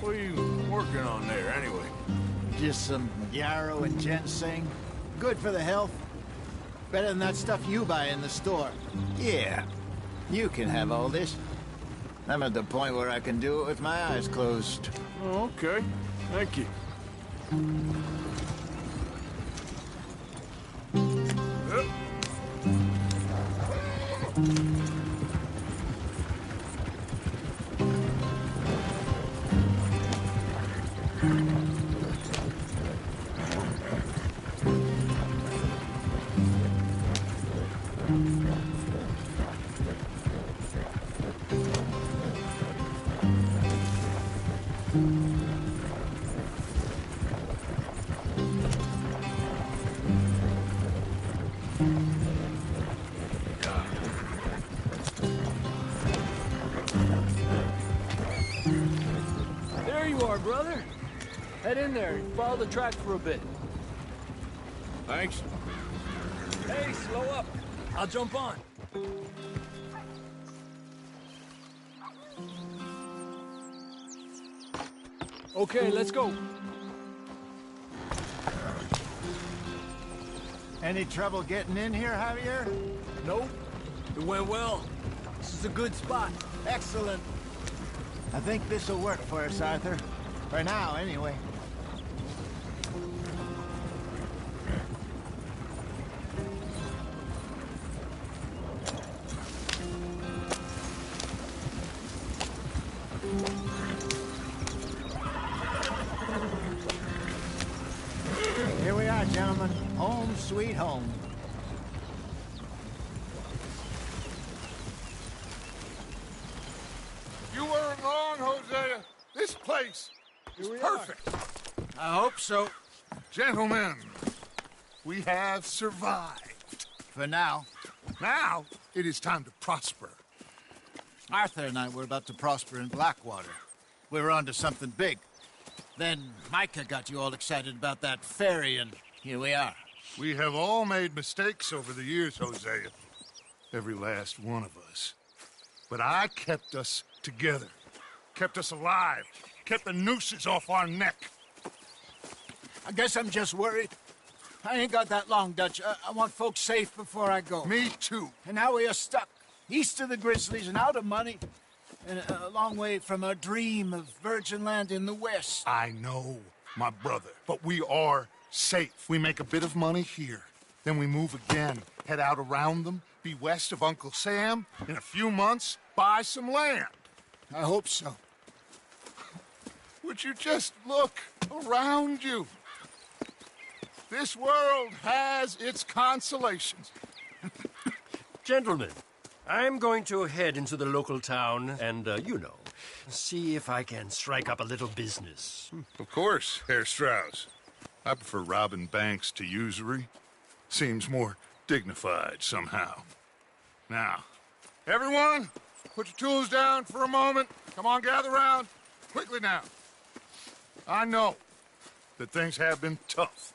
What are you working on there, anyway? Just some yarrow and ginseng. Good for the health. Better than that stuff you buy in the store. Yeah, you can have all this. I'm at the point where I can do it with my eyes closed. Oh, okay. Thank you. There you are, brother. Head in there and follow the track for a bit. Thanks. Hey, slow up. I'll jump on. Okay, let's go. Any trouble getting in here, Javier? Nope. It went well. This is a good spot. Excellent. I think this'll work for us, Arthur. For now, anyway. sweet home. You weren't wrong, Hosea. This place is perfect. I hope so. Gentlemen, we have survived. For now. Now, it is time to prosper. Arthur and I were about to prosper in Blackwater. We were onto something big. Then Micah got you all excited about that ferry, and here we are. We have all made mistakes over the years, Hosea. Every last one of us. But I kept us together. Kept us alive. Kept the nooses off our neck. I guess I'm just worried. I ain't got that long, Dutch. I want folks safe before I go. Me too. And now we are stuck, east of the Grizzlies and out of money, and a long way from our dream of virgin land in the west. I know, my brother, but we are safe. We make a bit of money here. Then we move again, head out around them, be west of Uncle Sam. In a few months, buy some land. I hope so. Would you just look around you? This world has its consolations. Gentlemen, I'm going to head into the local town and, see if I can strike up a little business. Of course, Herr Strauss. I prefer robbing banks to usury. Seems more dignified somehow. Now, everyone, put your tools down for a moment. Come on, gather round. Quickly now. I know that things have been tough.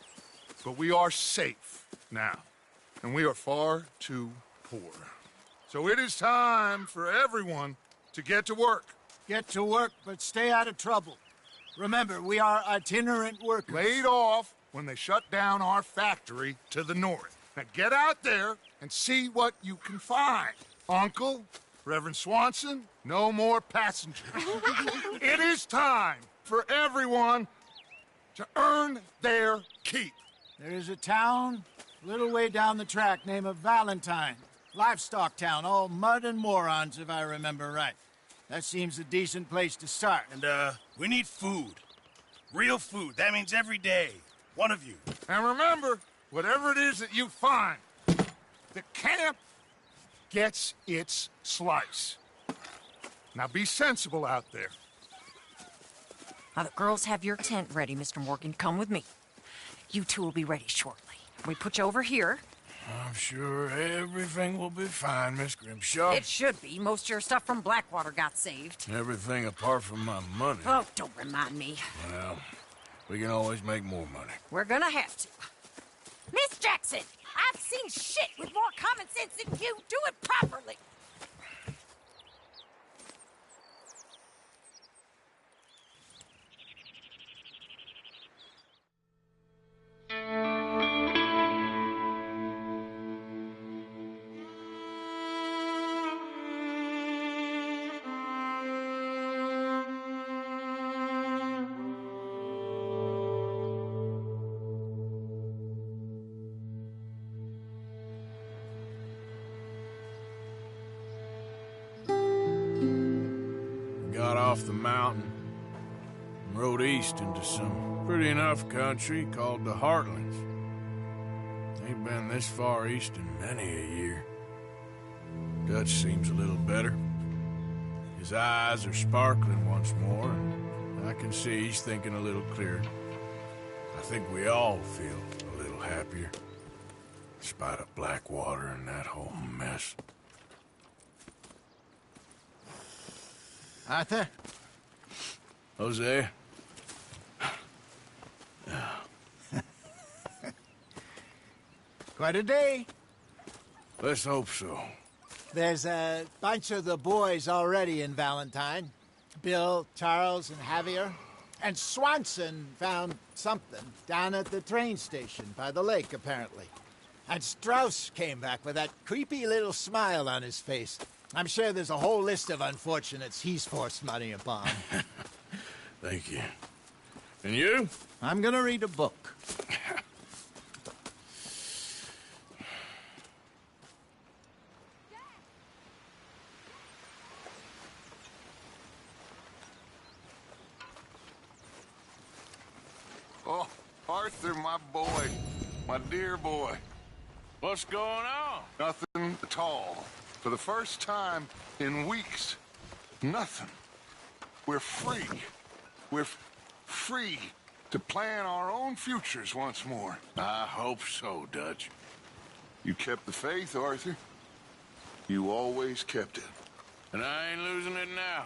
But we are safe now, and we are far too poor. So it is time for everyone to get to work. Get to work, but stay out of trouble. Remember, we are itinerant workers. Laid off when they shut down our factory to the north. Now get out there and see what you can find. Uncle, Reverend Swanson, no more passengers. It is time for everyone to earn their keep. There is a town a little way down the track named Valentine. Livestock town, all mud and morons, if I remember right. That seems a decent place to start. And, we need food. Real food. That means every day. One of you. And remember, whatever it is that you find, the camp gets its slice. Now be sensible out there. Now the girls have your tent ready, Mr. Morgan. Come with me. You two will be ready shortly. We put you over here. I'm sure everything will be fine, Miss Grimshaw. It should be. Most of your stuff from Blackwater got saved. Everything apart from my money. Oh, don't remind me. Well, we can always make more money. We're gonna have to. Miss Jackson, I've seen shit with more common sense than you. Do it properly. Got off the mountain and rode east into some pretty enough country called the Heartlands. Ain't been this far east in many a year. Dutch seems a little better. His eyes are sparkling once more, and I can see he's thinking a little clearer. I think we all feel a little happier, in spite of Blackwater and that whole mess. Arthur? Jose? Quite a day. Let's hope so. There's a bunch of the boys already in Valentine. Bill, Charles, and Javier. And Swanson found something down at the train station by the lake, apparently. And Strauss came back with that creepy little smile on his face. I'm sure there's a whole list of unfortunates he's forced money upon. Thank you. And you? I'm gonna read a book. Oh, Arthur, my boy. My dear boy. What's going on? Nothing at all. For the first time in weeks. Nothing. We're free. We're free to plan our own futures once more. I hope so, Dutch. You kept the faith, Arthur. You always kept it. And I ain't losing it now.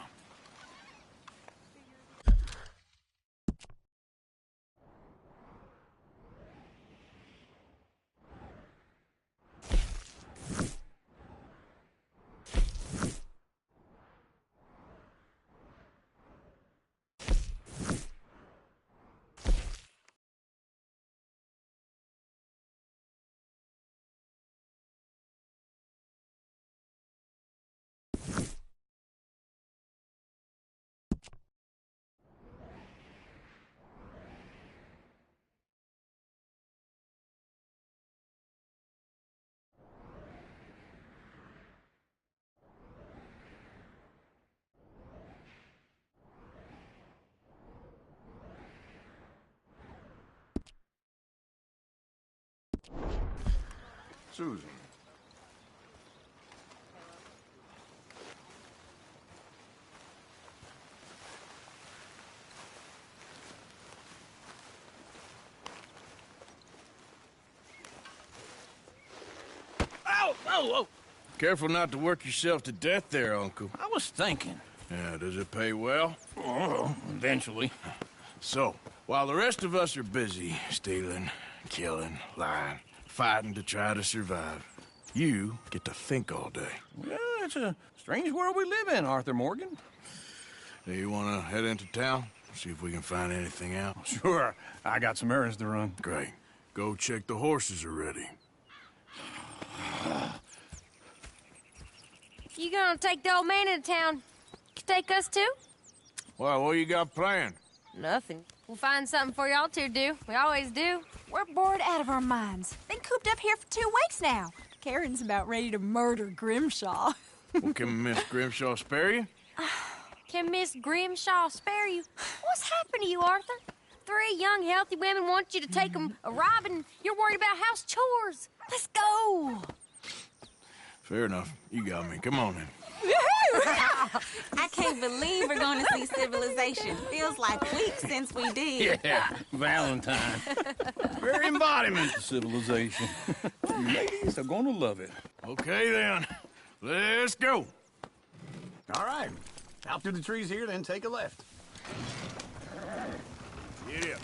Susan. Ow! Oh! Careful not to work yourself to death there, Uncle. I was thinking. Yeah, does it pay well? Oh, eventually. So, while the rest of us are busy stealing, killing, lying, fighting to try to survive, you get to think all day. Well, it's a strange world we live in, Arthur Morgan. Do you want to head into town? See if we can find anything out? Sure. I got some errands to run. Great. Go check the horses are ready. You gonna take the old man into town? Take us too? Well, what you got planned? Nothing. We'll find something for y'all to do. We always do. We're bored out of our minds. Been cooped up here for 2 weeks now. Karen's about ready to murder Grimshaw. Well, can Miss Grimshaw spare you? Can Miss Grimshaw spare you? What's happened to you, Arthur? 3 young, healthy women want you to take them a robbing. You're worried about house chores. Let's go. Fair enough. You got me. Come on then. I can't believe we're going to see civilization. Feels like weeks since we did. Yeah, Valentine. Very embodiment of civilization. Ladies are gonna love it. Okay then. Let's go. All right. Out through the trees here, then take a left. Yeah.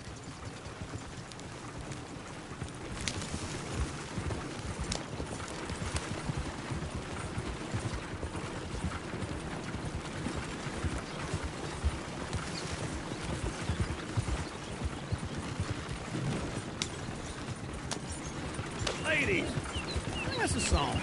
Ladies, that's a song.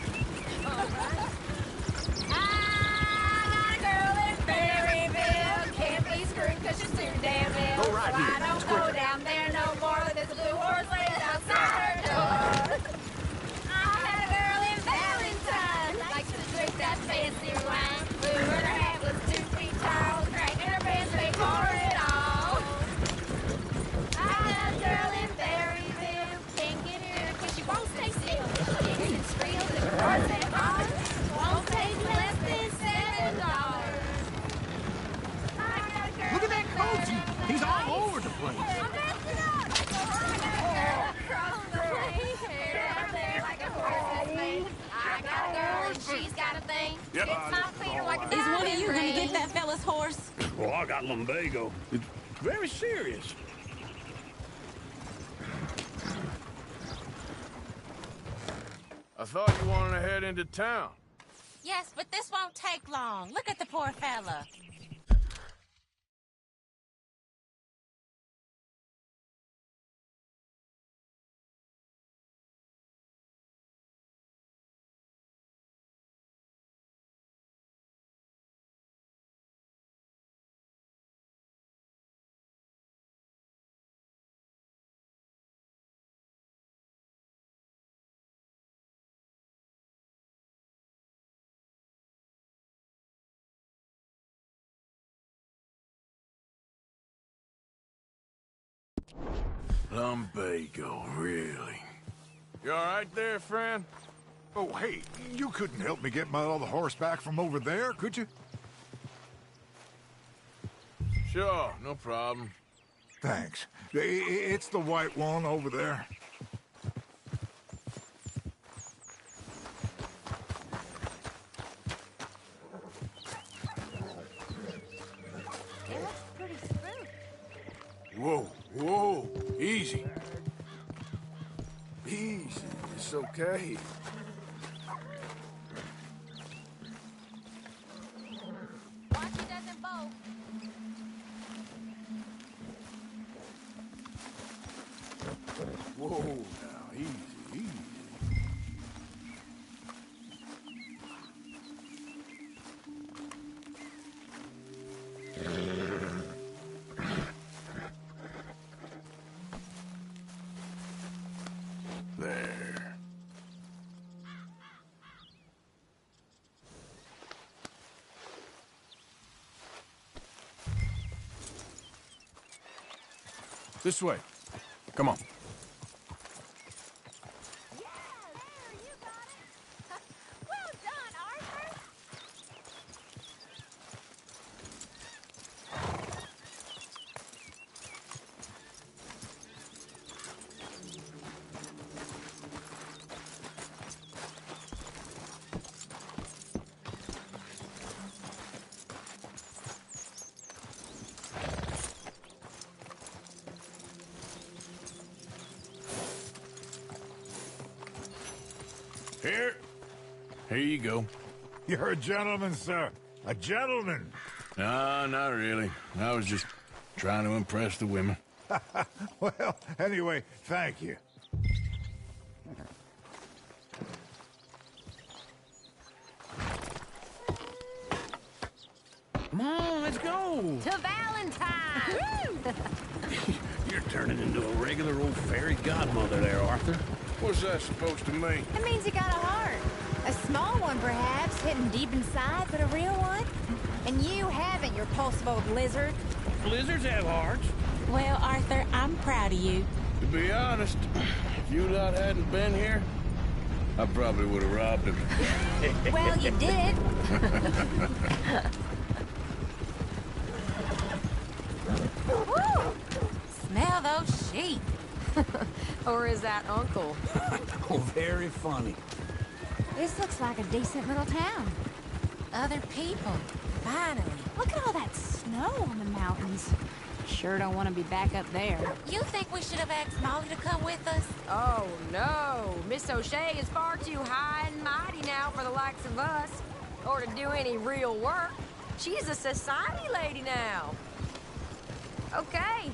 Go right here. I don't go down there no more. There's a blue horse laying outside her door. I had a girl in Valentine. Likes to drink that fancy wine. Blue her hat was 2 feet tall. Cracking her pants, they pour it all. I had a girl in Berryville. Can't get her because she won't stay still. Kicks and squeals and roars and hollers. Won't take less than $7. Look at that coach. He's all over the place. Is one of you going to get that fella's horse? Oh, I got lumbago. It's very serious. I thought you wanted to head into town. Yes, but this won't take long. Look at the poor fella. Lumbago, really? You all right there, friend? Oh, hey, you couldn't help me get my other horse back from over there, could you? Sure, no problem. Thanks. It's the white one over there. It looks pretty spooky. Whoa, whoa, easy. Easy, it's okay. Watch he doesn't bolt. Whoa, now, easy, easy. There. This way. Come on. Well done, Arthur. Here you go. You're a gentleman, sir. A gentleman. No, not really. I was just trying to impress the women. Well, anyway, thank you. Come on, let's go. To Valentine. You're turning into a regular old fairy godmother there, Arthur. What's that supposed to mean? It means you got a heart. A small one, perhaps, hidden deep inside, but a real one. And you haven't, you repulsive old lizard. Lizards have hearts. Well, Arthur, I'm proud of you. To be honest, if you lot hadn't been here, I probably would have robbed him. Well, you did. Woo! Smell those sheep. Or is that Uncle? Oh, very funny. This looks like a decent little town. Other people. Finally. Look at all that snow on the mountains. Sure don't want to be back up there. You think we should have asked Molly to come with us? Oh, no. Miss O'Shea is far too high and mighty now for the likes of us. Or to do any real work. She's a society lady now. Okay.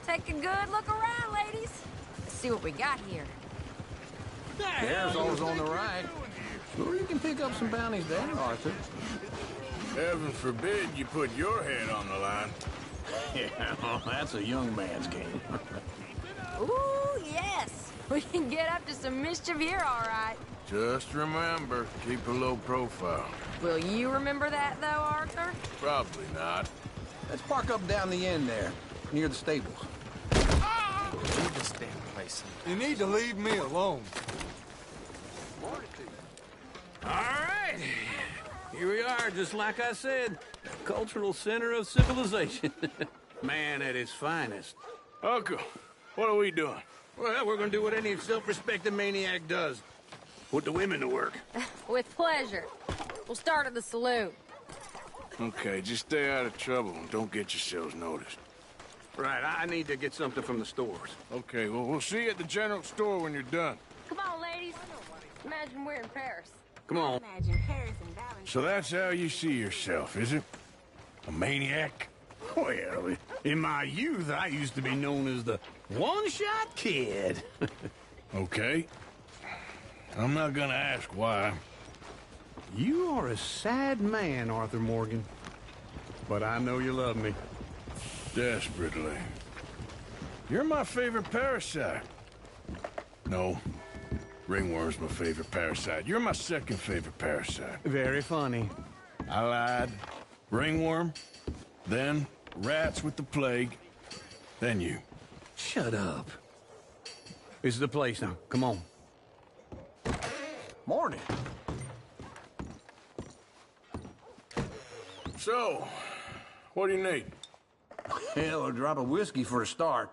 Take a good look around, ladies. Let's see what we got here. There's always on the right. Sure, you can pick up some bounties there, Arthur. Heaven forbid you put your head on the line. Yeah, well, that's a young man's game. Ooh, yes. We can get up to some mischief here, all right. Just remember, keep a low profile. Will you remember that, though, Arthur? Probably not. Let's park up down the end there, near the stables. Leave this damn place. You need to leave me alone. All right. Here we are, just like I said. Cultural center of civilization. Man at his finest. Uncle, what are we doing? Well, we're gonna do what any self-respecting maniac does. Put the women to work. With pleasure. We'll start at the saloon. Okay, just stay out of trouble and don't get yourselves noticed. Right, I need to get something from the stores. Okay, well, we'll see you at the general store when you're done. Come on, ladies. Imagine we're in Paris. Come on. Imagine Paris and Valentine. So that's how you see yourself, is it? A maniac? Well, in my youth, I used to be known as the one-shot kid. Okay. I'm not gonna ask why. You are a sad man, Arthur Morgan. But I know you love me. Desperately. You're my favorite parasite. No. Ringworm's my favorite parasite. You're my second favorite parasite. Very funny. I lied. Ringworm, then rats with the plague, then you. Shut up. This is the place now. Come on. Morning. So, what do you need? Hell, a drop of whiskey for a start.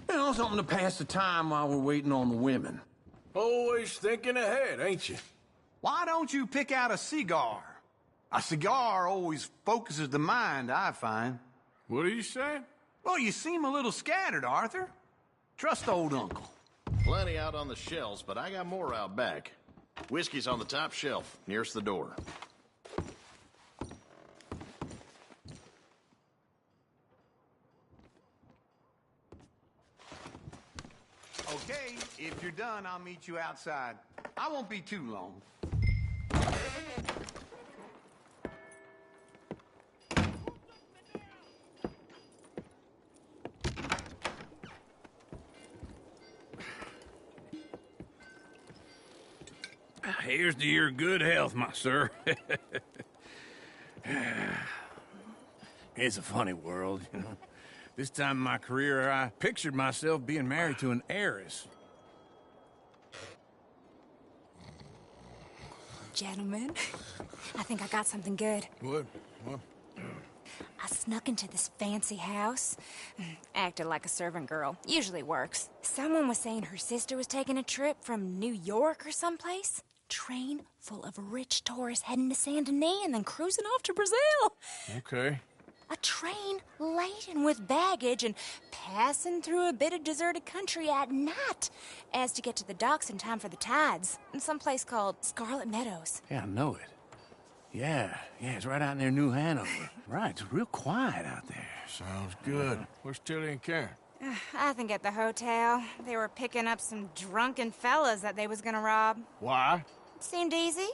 You know, something to pass the time while we're waiting on the women. Always thinking ahead, ain't you? Why don't you pick out a cigar? A cigar always focuses the mind, I find. What are you saying? Well, you seem a little scattered, Arthur. Trust old uncle. Plenty out on the shelves, but I got more out back. Whiskey's on the top shelf, nearest the door. Okay, if you're done, I'll meet you outside. I won't be too long. Here's to your good health, my sir. It's a funny world, you know. This time in my career, I pictured myself being married to an heiress. Gentlemen, I think I got something good. What? I snuck into this fancy house. Acted like a servant girl. Usually works. Someone was saying her sister was taking a trip from New York or someplace. Train full of rich tourists heading to Saint Denis and then cruising off to Brazil. Okay. A train laden with baggage and passing through a bit of deserted country at night as to get to the docks in time for the tides in some place called Scarlet Meadows. Yeah, I know it. Yeah, it's right out near New Hanover. Right, it's real quiet out there. Sounds good. Where's Tilly and Karen? I think at the hotel. They were picking up some drunken fellas that they was gonna rob. Why? Seemed easy.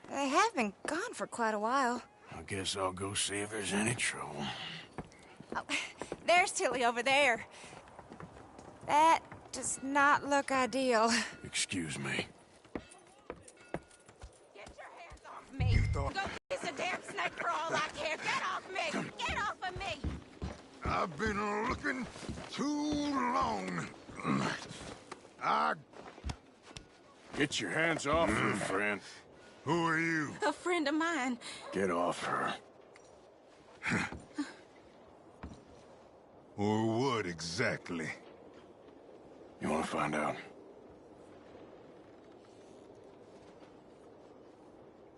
They have been gone for quite a while. I guess I'll go see if there's any trouble. Oh, there's Tilly over there. That does not look ideal. Excuse me. Get your hands off me. Go kiss a damn snake for all I care. Get off me. Get off of me. I've been looking too long. Get your hands off her, friend. Who are you? A friend of mine. Get off her. Or what exactly? You want to find out?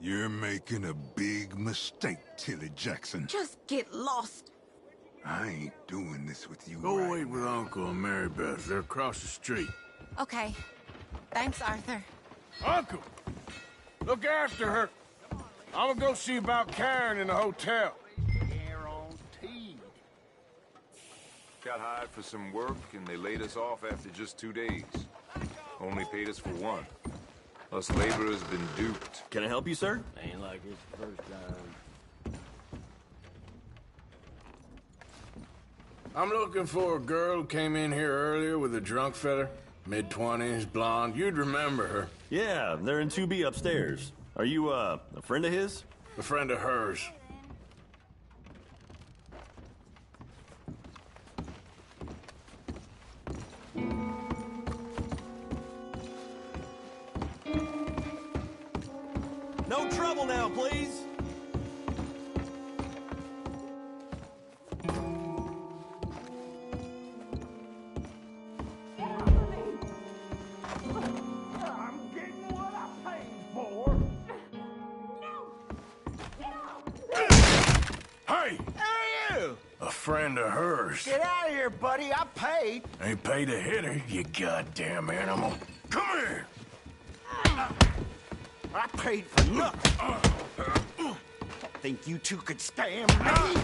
You're making a big mistake, Tilly Jackson. Just get lost. I ain't doing this with you. Go wait with Uncle and Mary Beth. They're across the street. Okay. Thanks, Arthur. Uncle! Look after her. I'm gonna go see about Karen in the hotel. Guaranteed. Got hired for some work, and they laid us off after just 2 days. Only paid us for one. Us laborers been duped. Can I help you, sir? Ain't like it's the first time. I'm looking for a girl who came in here earlier with a drunk fella. Mid-20s, blonde. You'd remember her. Yeah, they're in 2B upstairs. Are you, a friend of his? A friend of hers. No trouble now, please. Friend of hers. Get out of here, buddy. I paid. Ain't paid to hit her, you goddamn animal. Come here! I paid for nothing. Think you two could stand me?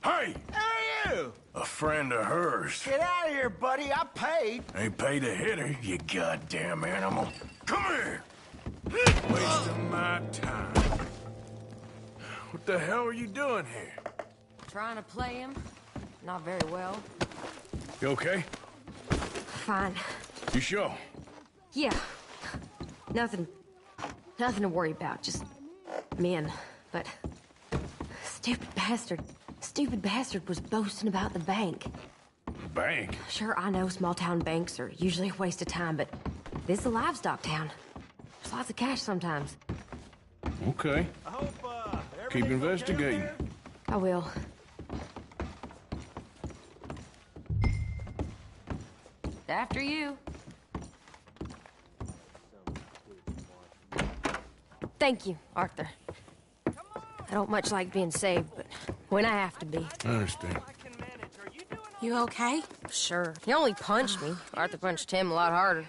Hey! Who are you? A friend of hers. Get out of here, buddy. I paid. Ain't paid to hit her, you goddamn animal. Come here! Wasting my time. What the hell are you doing here? Trying to play him. Not very well. You okay? Fine. You sure? Yeah. Nothing to worry about. Just men. But stupid bastard was boasting about the bank. Bank? Sure, I know small-town banks are usually a waste of time, but this is a livestock town. There's lots of cash sometimes. Okay. Keep investigating. I will. After you. Thank you, Arthur. I don't much like being saved, but when I have to be. I understand. You okay? Sure. He only punched me. Arthur punched him a lot harder.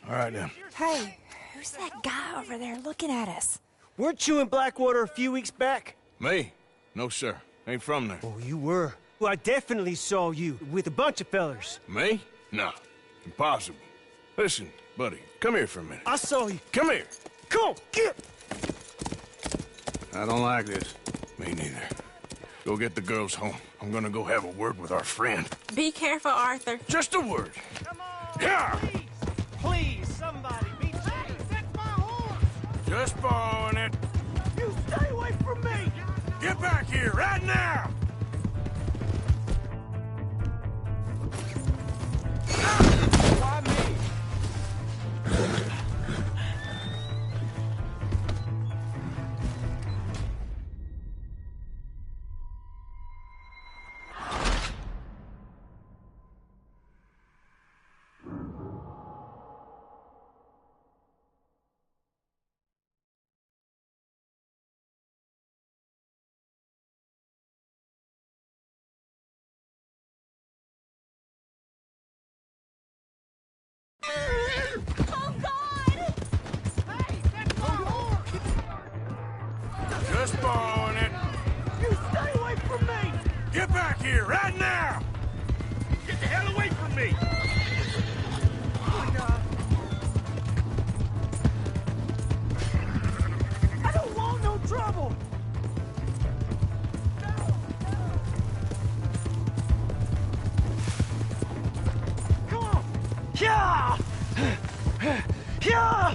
All right, then. Hey, who's that guy over there looking at us? Weren't you in Blackwater a few weeks back? Me? No, sir. Ain't from there. Oh, you were. Well, I definitely saw you with a bunch of fellers. Me? No. Impossible. Listen, buddy, come here for a minute. I saw you. Come here. Come on, get! I don't like this. Me neither. Go get the girls home. I'm gonna go have a word with our friend. Be careful, Arthur. Just a word. Come on! Yeah! Please, somebody, be safe. That's my horse! Just borrowing it. You stay away from me! Get back here, right now! Why me? Oh, God! Hey, that's my horse! Just borrowing it. You stay away from me! Get back here, right now! Get the hell away from me! Oh, God. I don't want no trouble! Come on! Yeah! Yeah!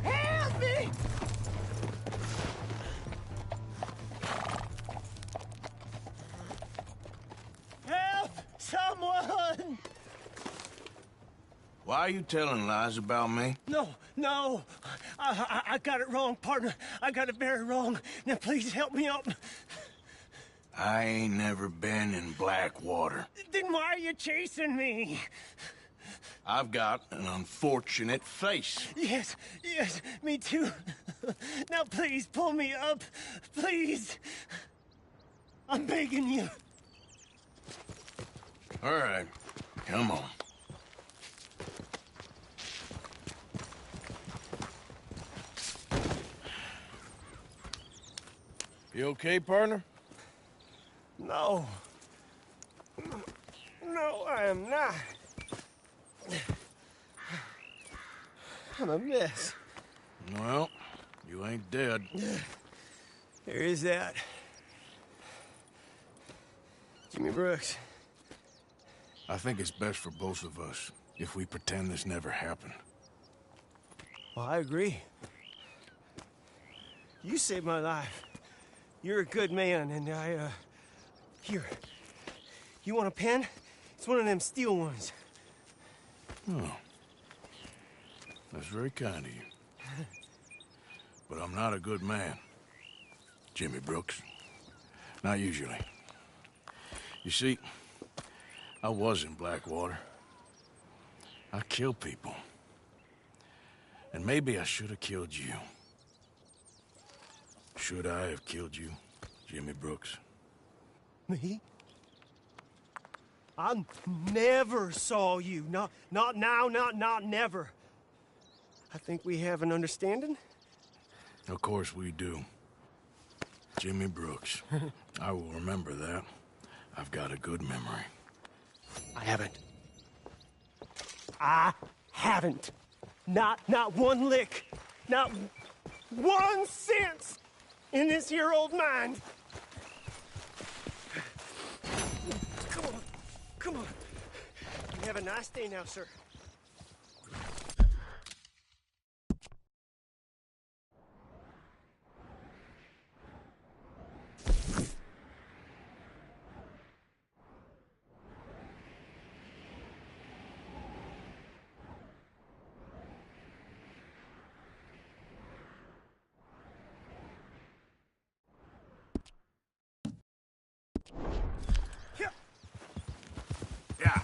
Help me! Help! Someone! Why are you telling lies about me? No. I got it wrong, partner. I got it very wrong. Now, please help me up. I ain't never been in Blackwater. Then why are you chasing me? I've got an unfortunate face. Yes, me too. Now, please, pull me up. Please. I'm begging you. All right, come on. You okay, partner? No. No, I am not. I'm a mess. Well, you ain't dead. There is that. Jimmy Brooks. I think it's best for both of us if we pretend this never happened. Well, I agree. You saved my life. You're a good man, and Here. You want a pen? It's one of them steel ones. Oh. That's very kind of you. But I'm not a good man, Jimmy Brooks. Not usually. You see, I was in Blackwater. I kill people. And maybe I should have killed you. Should I have killed you, Jimmy Brooks? Me? I never saw you. Not now, not never. I think we have an understanding. Of course we do. Jimmy Brooks. I will remember that. I've got a good memory. I haven't. Not one lick. Not 1 cent in this here old mind. Come on. You have a nice day now, sir. Yeah.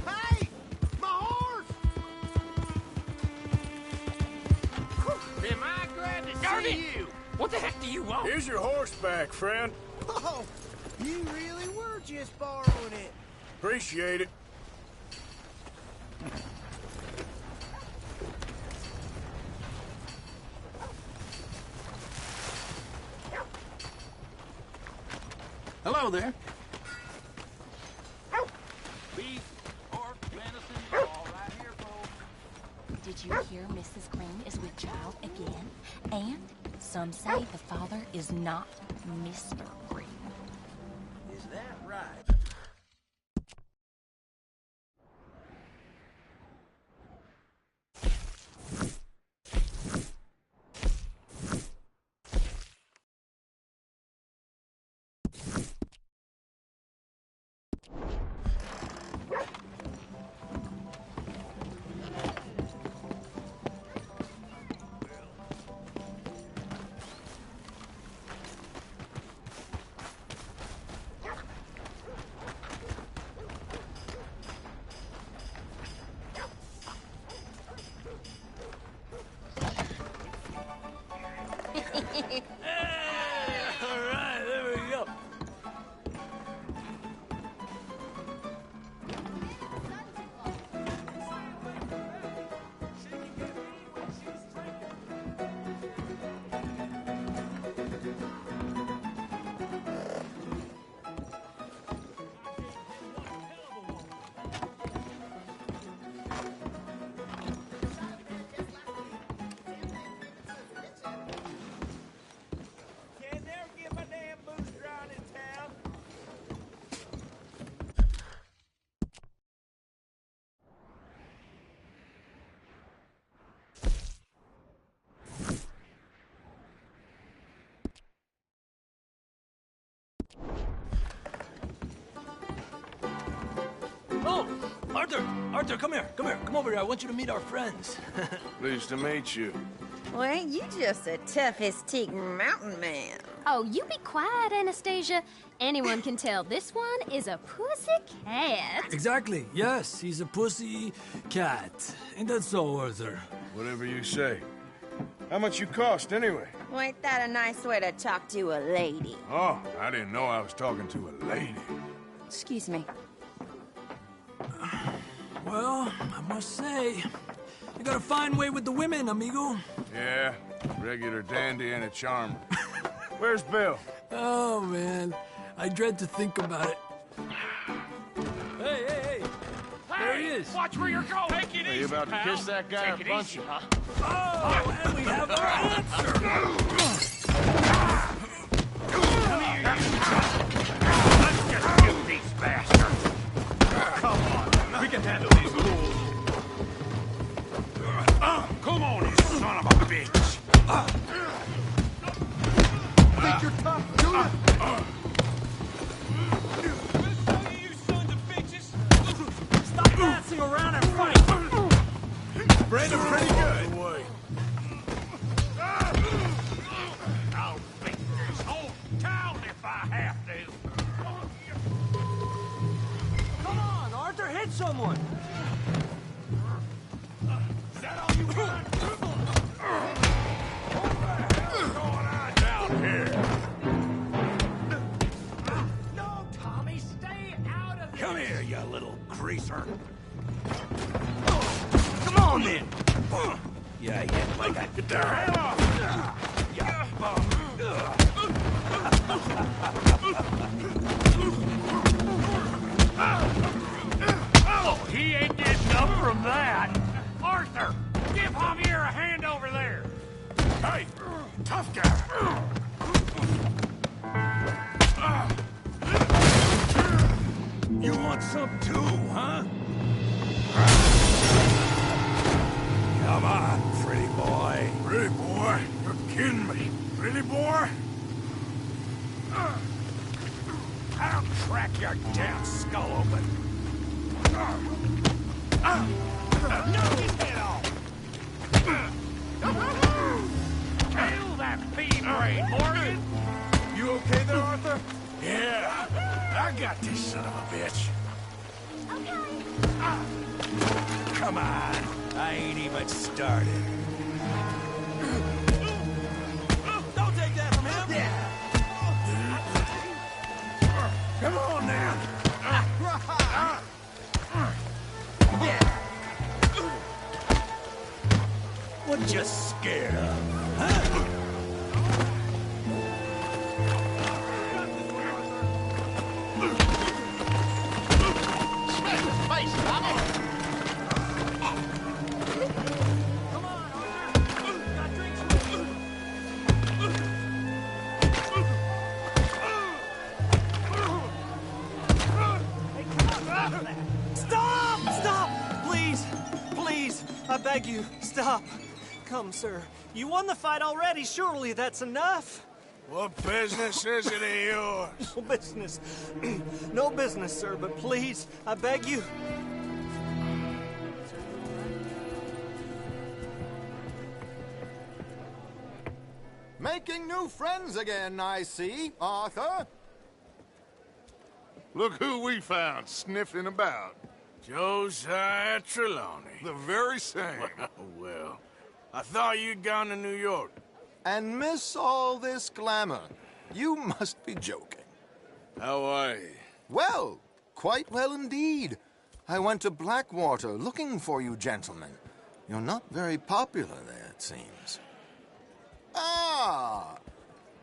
Hey! My horse! Am I glad to see you? What the heck do you want? Here's your horse back, friend. Oh, you really were just borrowing it. Appreciate it. Hello there. Beef, pork, venison, all right here, folks. Did you hear Mrs. Green is with child again? And some say the father is not Mr. Green. Is that right? All right, there we go. Can't never get my damn boots drying in town. Oh, Arthur, come here. Come over here. I want you to meet our friends. Pleased to meet you. Well, ain't you just a tough-as-teak mountain man? Oh, you be quiet, Anastasia. Anyone can tell this one is a pussy cat. Exactly. Yes, he's a pussy cat. Ain't that so, Arthur? Whatever you say. How much you cost, anyway? Well, ain't that a nice way to talk to a lady? Oh, I didn't know I was talking to a lady. Excuse me. Well, I must say, you got a fine way with the women, amigo. Yeah, regular dandy and a charmer. Where's Bill? Oh, man. I dread to think about it. Hey! There he is. Watch where you're going. Take it Are easy, you about to pal. kiss that guy Take or it punch easy, him? huh? Oh, and we have our answer. Come here, you. Let's just shoot these bastards. Come on. We can handle these fools. Come on, you son of a bitch. Think you're tough, do it! You sons of bitches. Stop dancing around and fight. Brandon, pretty good. I'll beat this whole town if I have to. Come on, Arthur, hit someone. Come here, you little greaser. Come on, then. Yeah, I hit like a dime. Yeah, bum. Oh, he ain't getting up from that. Arthur, give Javier a hand over there. Hey, tough guy. You want some too, huh? Come on, pretty boy. Pretty boy? You're kidding me. Pretty boy? I'll crack your damn skull open. Knock his head off. Kill that feed brain, Morgan. You okay there, Arthur? Yeah. I got this son of a bitch. Come on. I ain't even started. Don't take that from him. Yeah. Come on now. What you scared of, huh? I beg you, stop. Come, sir. You won the fight already. Surely that's enough. What business is it of yours? No business. No business, sir, but please, I beg you. Making new friends again, I see, Arthur. Look who we found sniffing about. Josiah Trelawney. The very same. Well, I thought you'd gone to New York. And miss all this glamour. You must be joking. How are you? Well, quite well indeed. I went to Blackwater looking for you gentlemen. You're not very popular there, it seems. Ah,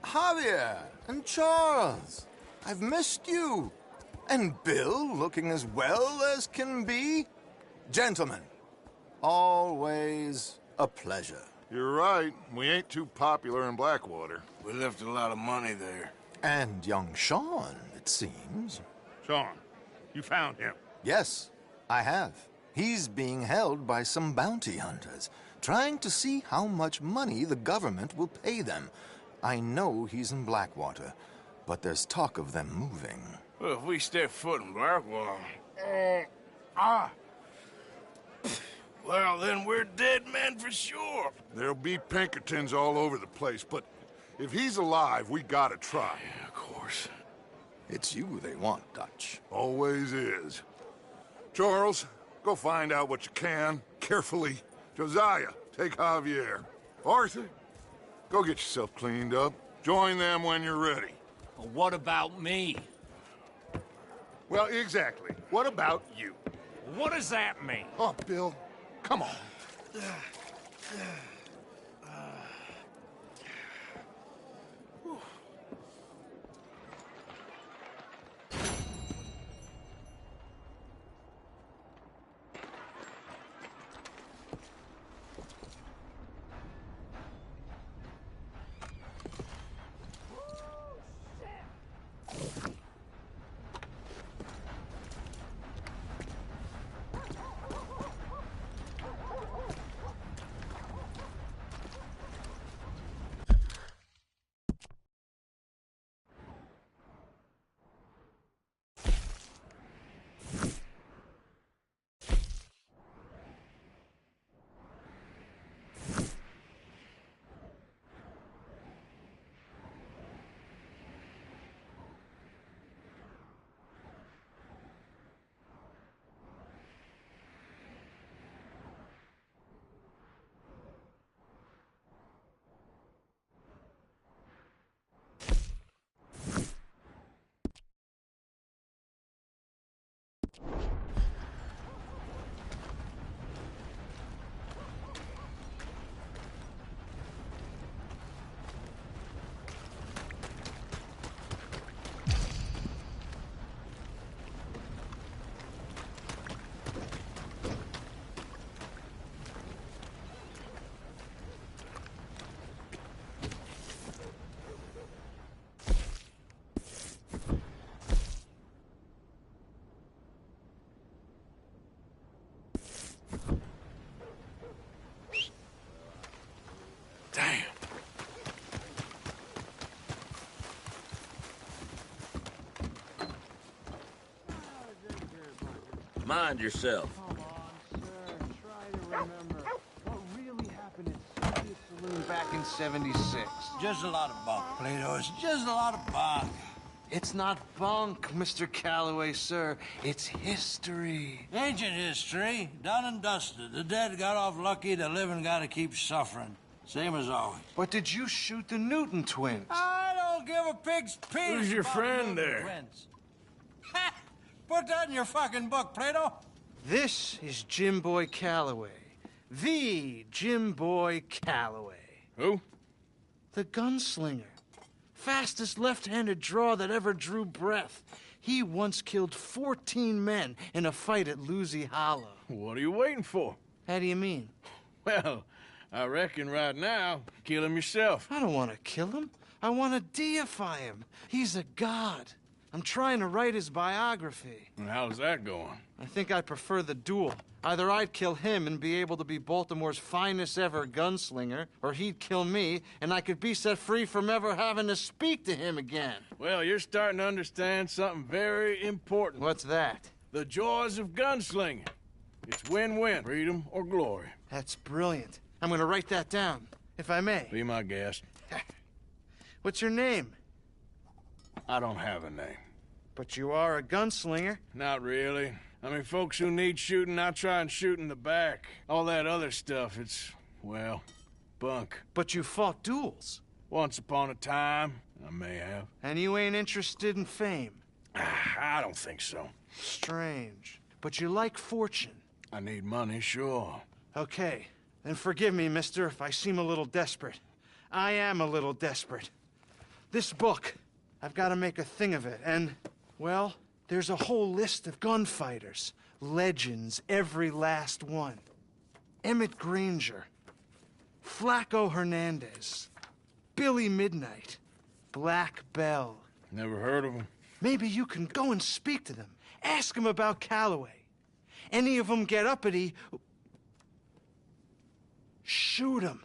Javier and Charles. I've missed you. And Bill looking as well as can be. Gentlemen, always a pleasure. You're right. We ain't too popular in Blackwater. We left a lot of money there. And young Sean, it seems. Sean, you found him? Yes, I have. He's being held by some bounty hunters, trying to see how much money the government will pay them. I know he's in Blackwater, but there's talk of them moving. Well, if we step foot in Blackwater... Well, then we're dead men for sure. There'll be Pinkertons all over the place, but if he's alive, we gotta try. Yeah, of course. It's you they want, Dutch. Always is. Charles, go find out what you can, carefully. Josiah, take Javier. Arthur, go get yourself cleaned up. Join them when you're ready. Well, what about me? Well, exactly. What about you? What does that mean? Oh, Bill, come on. Mind yourself. Come on, sir. Try to remember what really happened at Soviet Saloon back in '76. Just a lot of bunk, Plato. It's just a lot of bunk. It's not bunk, Mr. Calloway, sir. It's history. Ancient history, done and dusted. The dead got off lucky, the living gotta keep suffering. Same as always. But did you shoot the Newton twins? I don't give a pig's penis. Who's your about friend Newton there? twins. Ha! Put that in your fucking book, Plato. This is Jim Boy Calloway. The Jim Boy Calloway. Who? The gunslinger. Fastest left-handed draw that ever drew breath. He once killed 14 men in a fight at Lucy Hollow. What are you waiting for? How do you mean? Well, I reckon right now, kill him yourself. I don't want to kill him. I want to deify him. He's a god. I'm trying to write his biography. And how's that going? I think I prefer the duel. Either I'd kill him and be able to be Baltimore's finest ever gunslinger, or he'd kill me and I could be set free from ever having to speak to him again. Well, you're starting to understand something very important. What's that? The joys of gunslinging. It's win-win, freedom or glory. That's brilliant. I'm gonna write that down, if I may. Be my guest. What's your name? I don't have a name. But you are a gunslinger. Not really. I mean, folks who need shooting, I try and shoot in the back. All that other stuff, it's, well, bunk. But you fought duels. Once upon a time, I may have. And you ain't interested in fame. I don't think so. Strange. But you like fortune. I need money, sure. Okay. Then forgive me, mister, if I seem a little desperate. I am a little desperate. This book, I've got to make a thing of it, and, well, there's a whole list of gunfighters. Legends, every last one. Emmett Granger. Flaco Hernandez. Billy Midnight. Black Bell. Never heard of him. Maybe you can go and speak to them. Ask them about Calloway. Any of them get uppity, shoot them.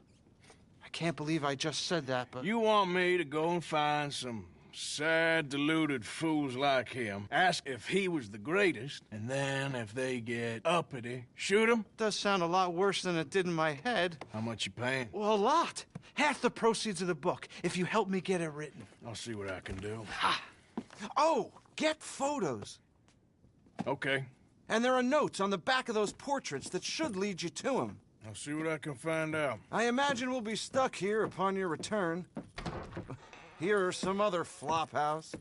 I can't believe I just said that, but... You want me to go and find some sad, deluded fools like him, ask if he was the greatest, and then if they get uppity, shoot him? Does sound a lot worse than it did in my head. How much you paying? Well, a lot. Half the proceeds of the book, if you help me get it written. I'll see what I can do. Ha! Oh, get photos. Okay. And there are notes on the back of those portraits that should lead you to him. I'll see what I can find out. I imagine we'll be stuck here upon your return. Here or some other flophouse.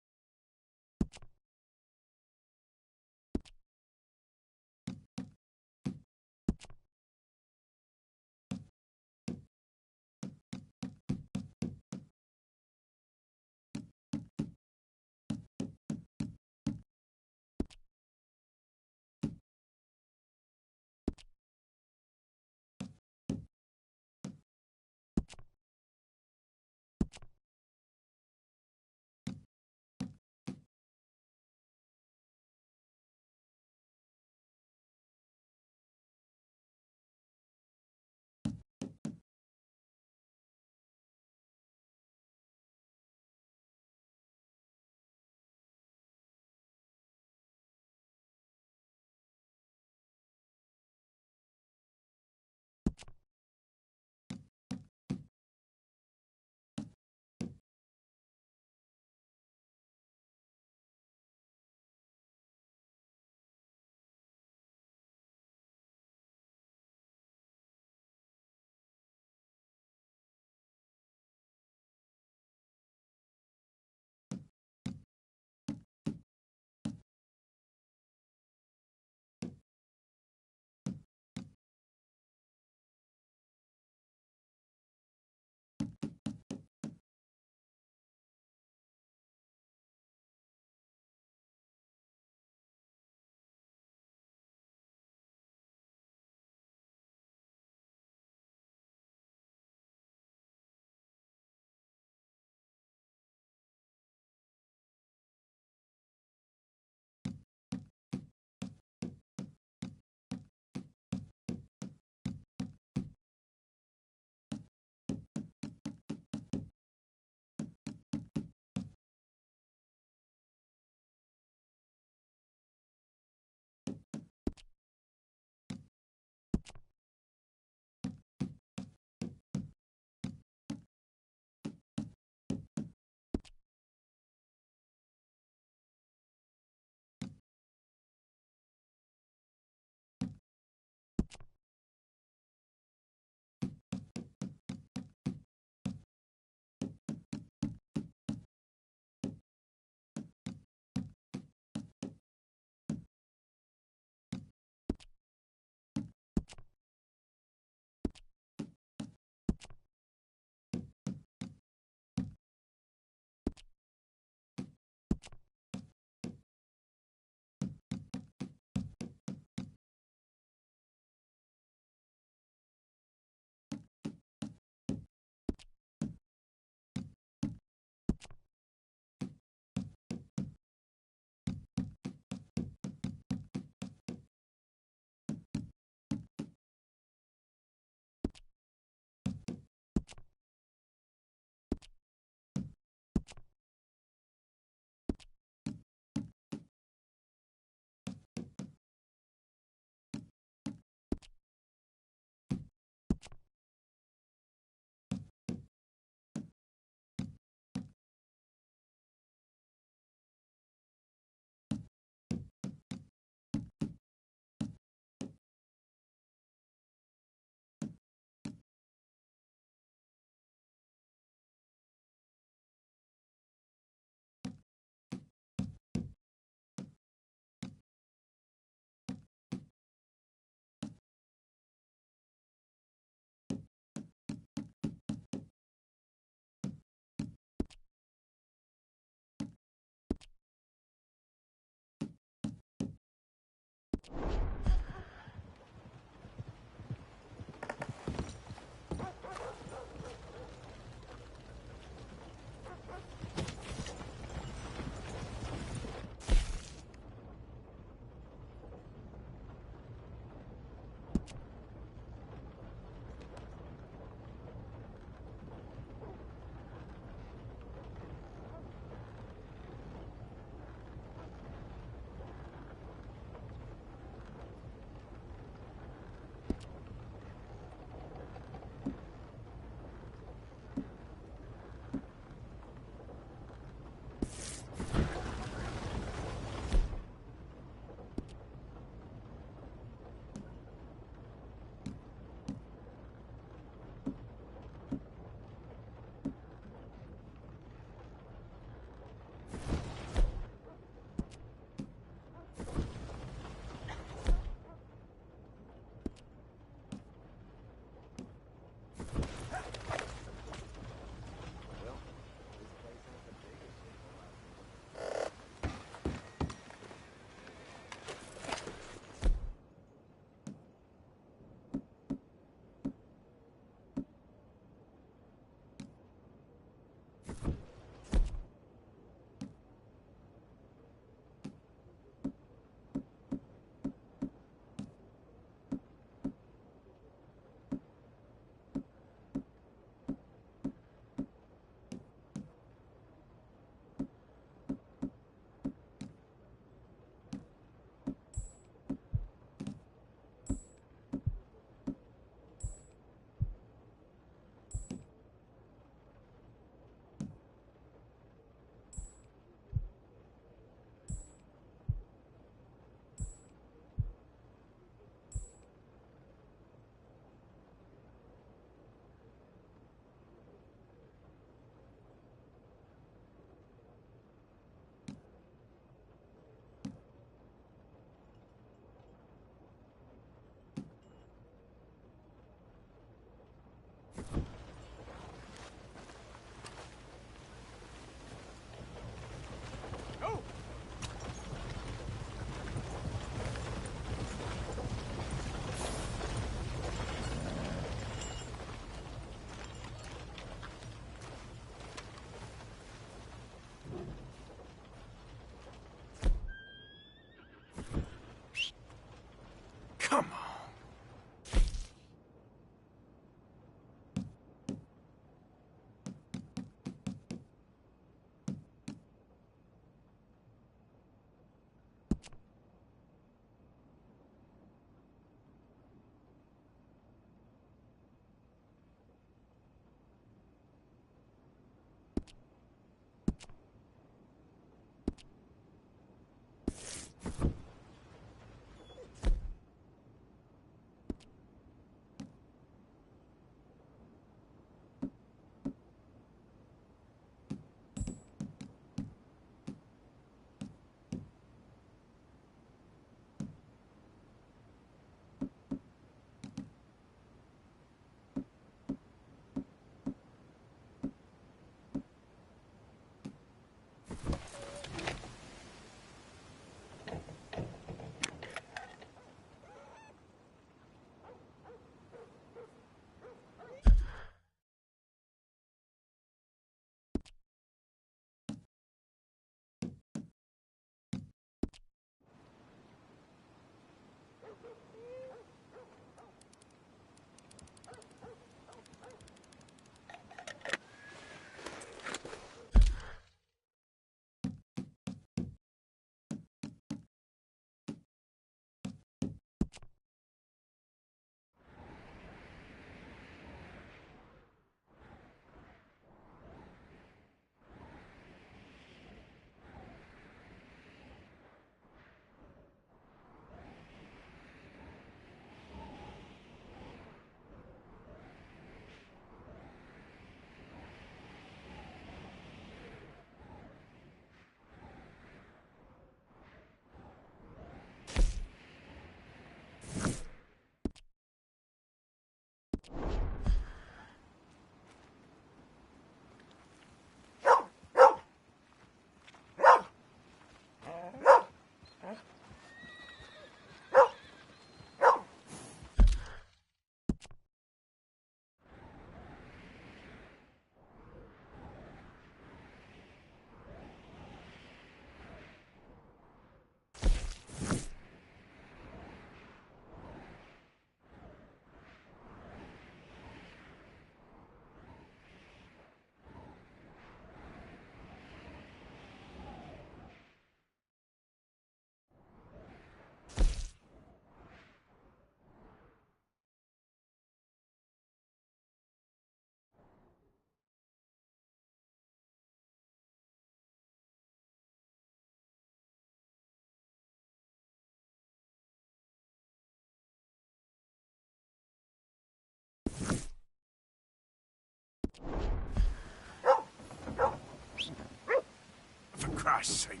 Christ's sake.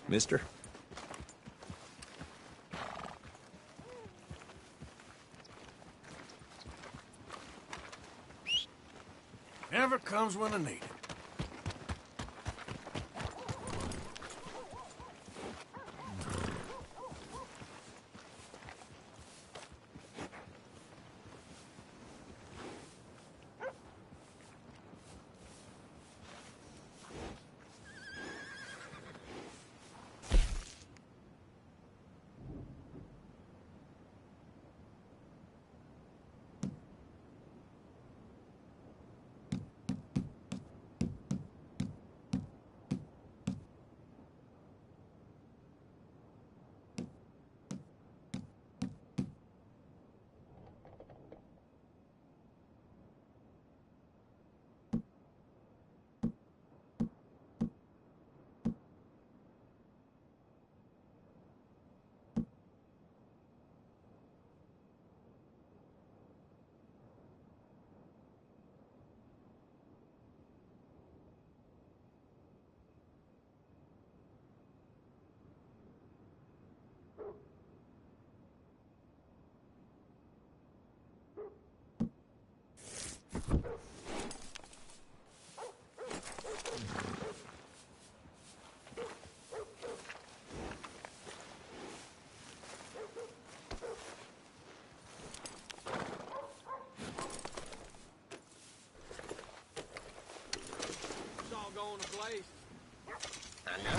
Mister? Never comes when I need it. Going to place. I know.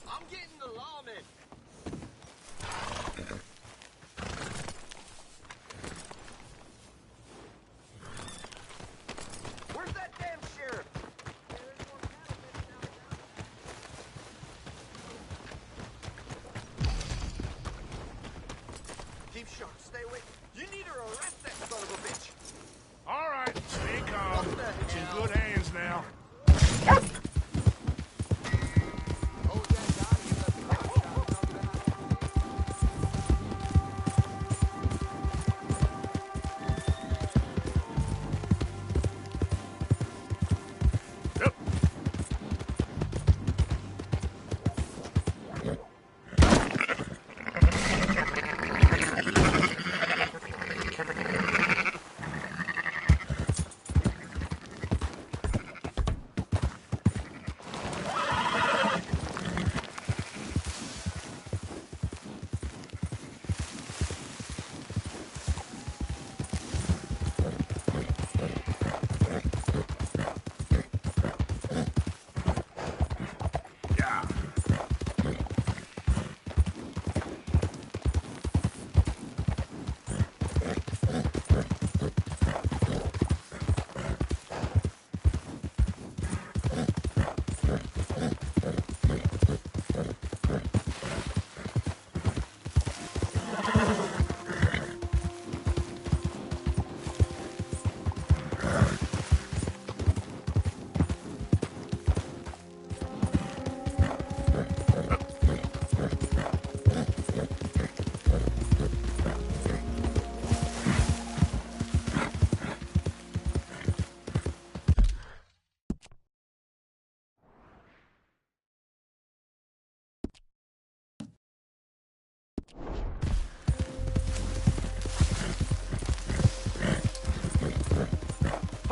I'm getting the lawman. Where's that damn sheriff? Keep sharp. Stay away. You need to arrest that son of a bitch. All right, stay calm. What the It's in hell? good hands now.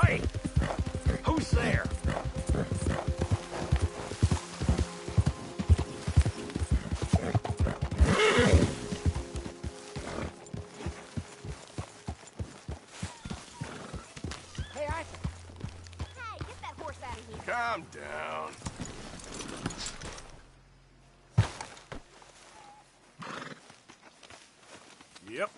Hey! Who's there? Hey, Arthur. Hey, get that horse out of here. Calm down. Yep.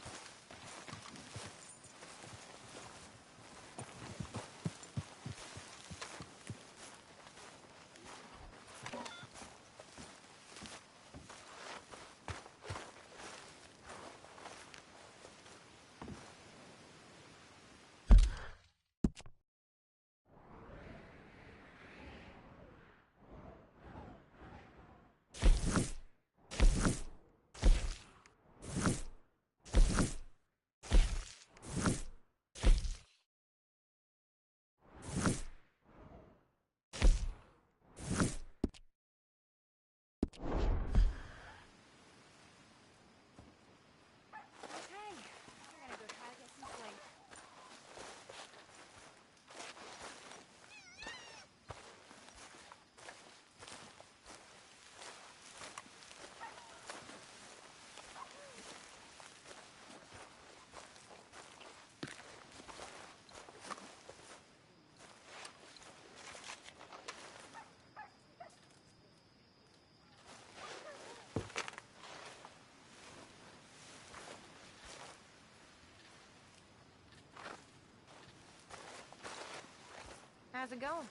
How's it going?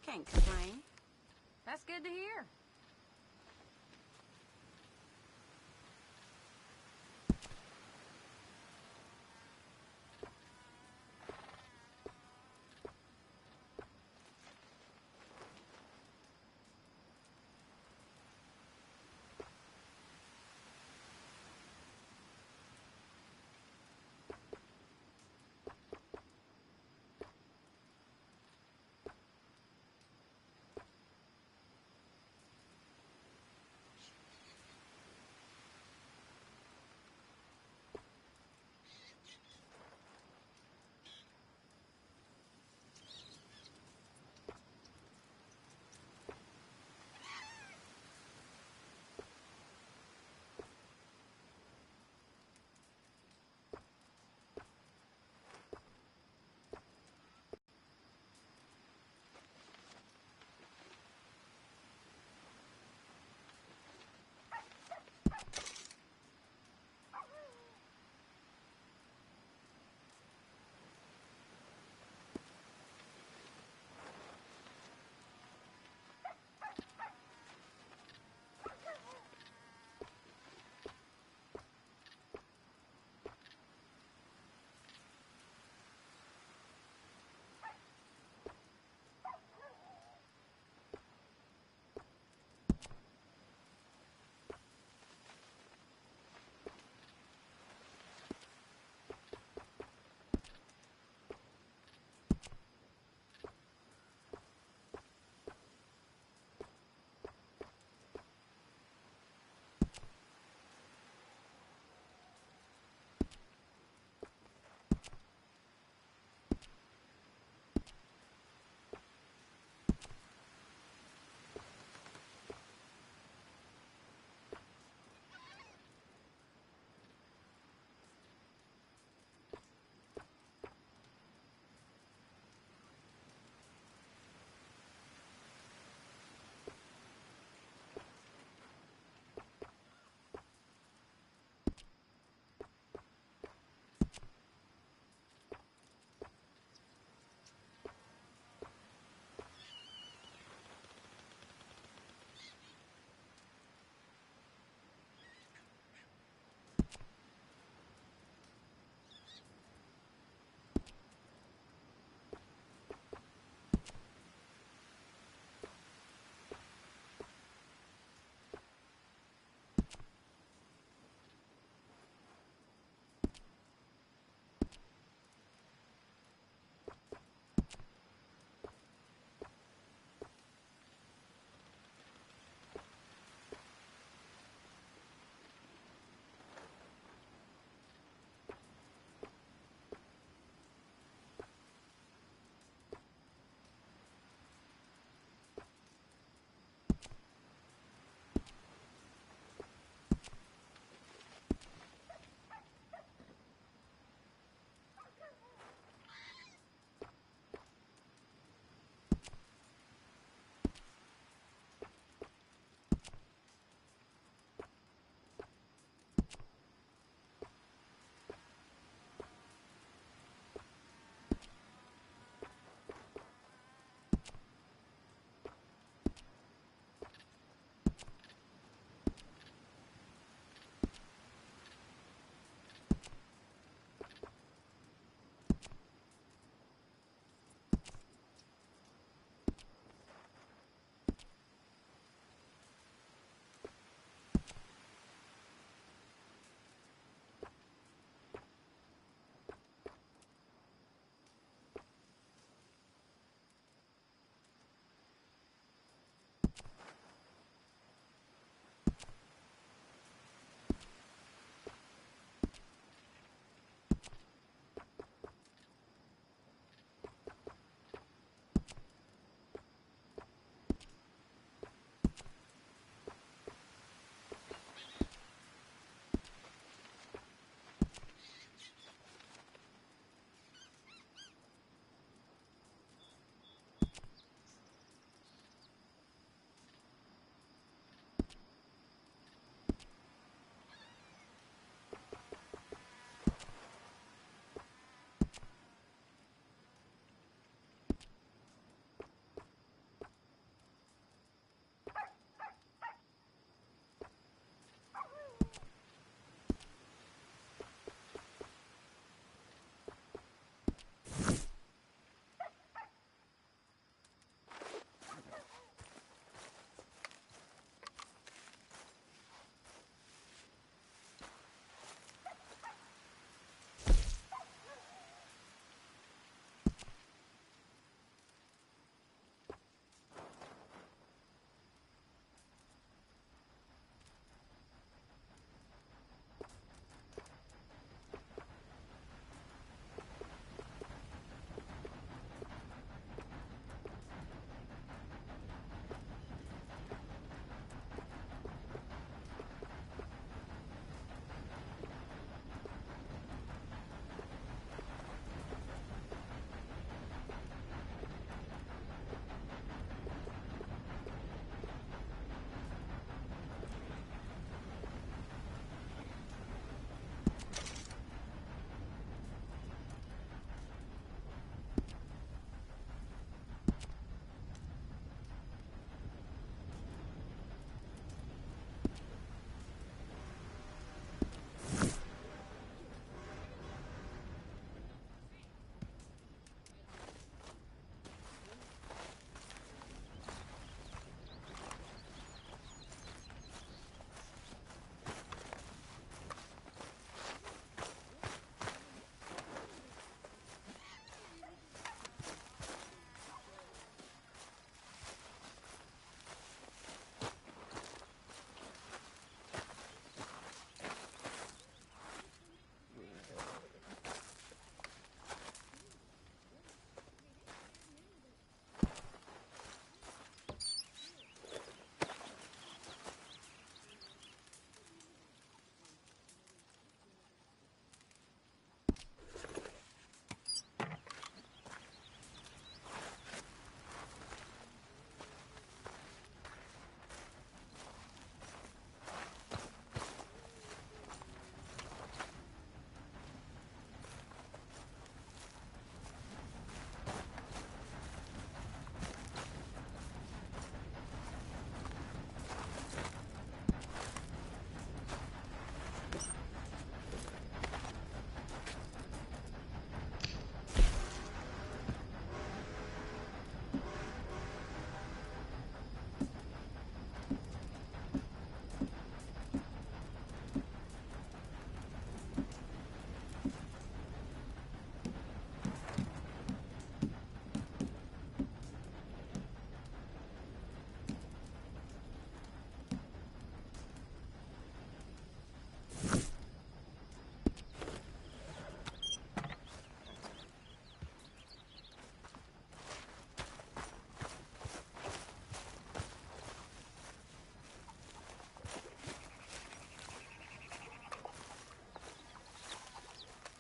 Can't complain. That's good to hear.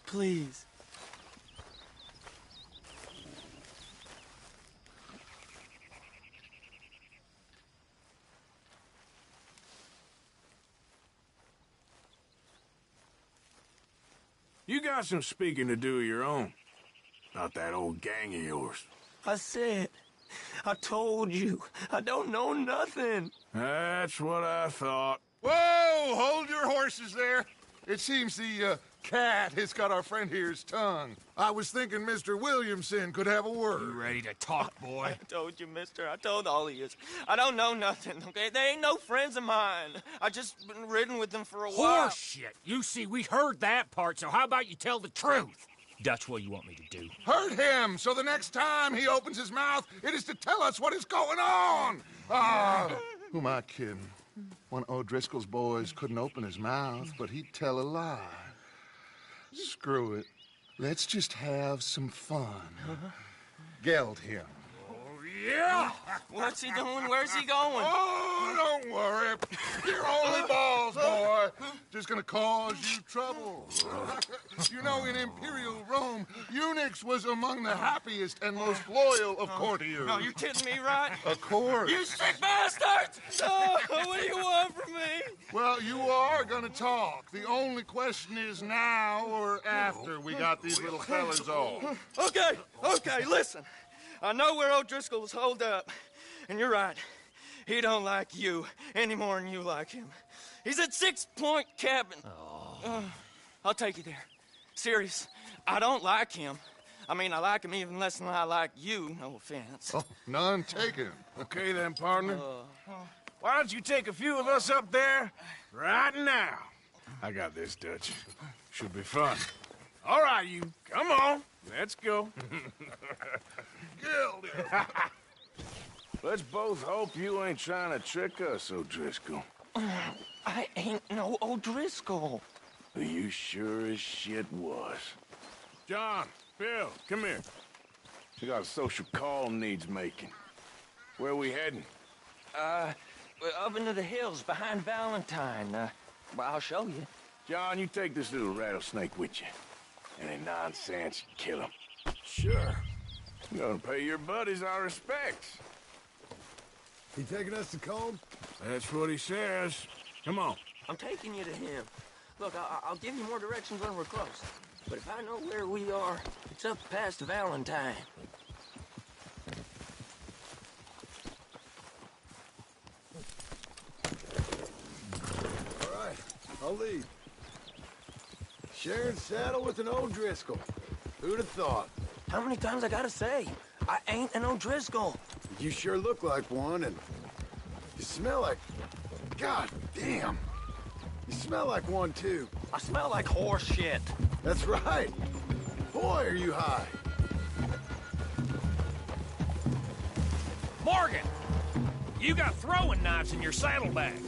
Please. You got some speaking to do of your own. Not that old gang of yours. I said, I told you, I don't know nothing. That's what I thought. Whoa! Hold your horses there. It seems the cat has got our friend here's tongue. I was thinking Mr. Williamson could have a word. You ready to talk, boy? I told you, mister. I told all of you. I don't know nothing, okay? They ain't no friends of mine. I just been riding with them for a while. Horseshit! You see, we heard that part, so how about you tell the truth? That's what you want me to do. Hurt him, so the next time he opens his mouth, it is to tell us what is going on. Who am I kidding? One of O'Driscoll's boys couldn't open his mouth, but he'd tell a lie. Screw it. Let's just have some fun. Geld him. Yeah! What's he doing? Where's he going? Oh, don't worry. You're only balls, boy. Just gonna cause you trouble. You know, in Imperial Rome, eunuchs was among the happiest and most loyal of courtiers. No, you kidding me, right? Of course. You sick bastard! Oh, what do you want from me? Well, you are gonna talk. The only question is now or after we got these little fellas off. Okay, listen. I know where O'Driscoll's holed up, and you're right. He don't like you any more than you like him. He's at 6 Point Cabin. I'll take you there. Serious, I don't like him. I mean, I like him even less than I like you, no offense. Oh, none taken. Okay then, partner. Why don't you take a few of us up there right now? I got this, Dutch. Should be fun. All right, you. Come on. Let's go. Let's both hope you ain't trying to trick us, O'Driscoll. I ain't no O'Driscoll. You sure as shit was. John, Bill, come here. We got a social call needs making. Where we heading? We're up into the hills behind Valentine. Well, I'll show you. John, you take this little rattlesnake with you. Any nonsense, you kill him. Sure. I'm gonna pay your buddies our respects. He taking us to Combe? That's what he says. Come on. I'm taking you to him. Look, I'll give you more directions when we're close. But if I know where we are, it's up past Valentine. All right, I'll lead. Sharing saddle with an O'Driscoll. Who'd have thought? How many times I gotta say? I ain't an O'Driscoll. You sure look like one, and you smell like... God damn. You smell like one, too. I smell like horse shit. That's right. Boy, are you high. Morgan! You got throwing knives in your saddlebag.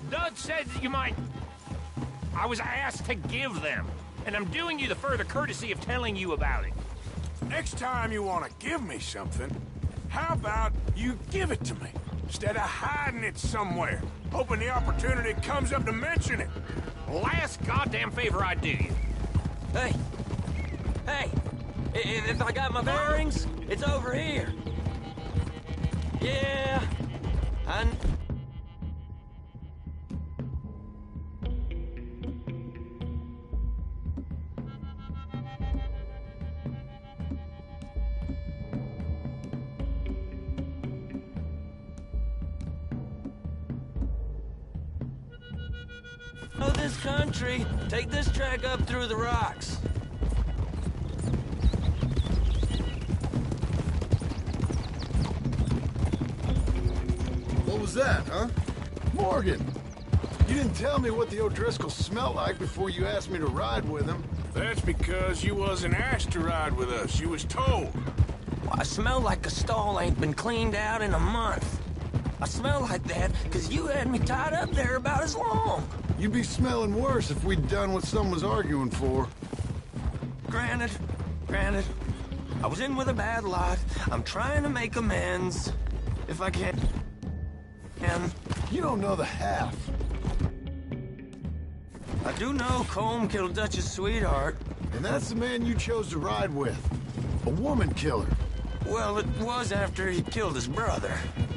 Doug said that you might... I was asked to give them, and I'm doing you the further courtesy of telling you about it. Next time you want to give me something, how about you give it to me, instead of hiding it somewhere, hoping the opportunity comes up to mention it? Last goddamn favor I do you. Hey! If I got my bearings, it's over here. Yeah, this country. Take this track up through the rocks. What was that, huh? Morgan! You didn't tell me what the O'Driscoll smelled like before you asked me to ride with him. That's because you wasn't asked to ride with us. You was told. Well, I smell like a stall ain't been cleaned out in a month. I smell like that because you had me tied up there about as long. You'd be smelling worse if we'd done what someone was arguing for. Granted. I was in with a bad lot. I'm trying to make amends. If I can. You don't know the half. I do know Colm killed Dutch's sweetheart. And that's the man you chose to ride with. A woman killer. Well, it was after he killed his brother.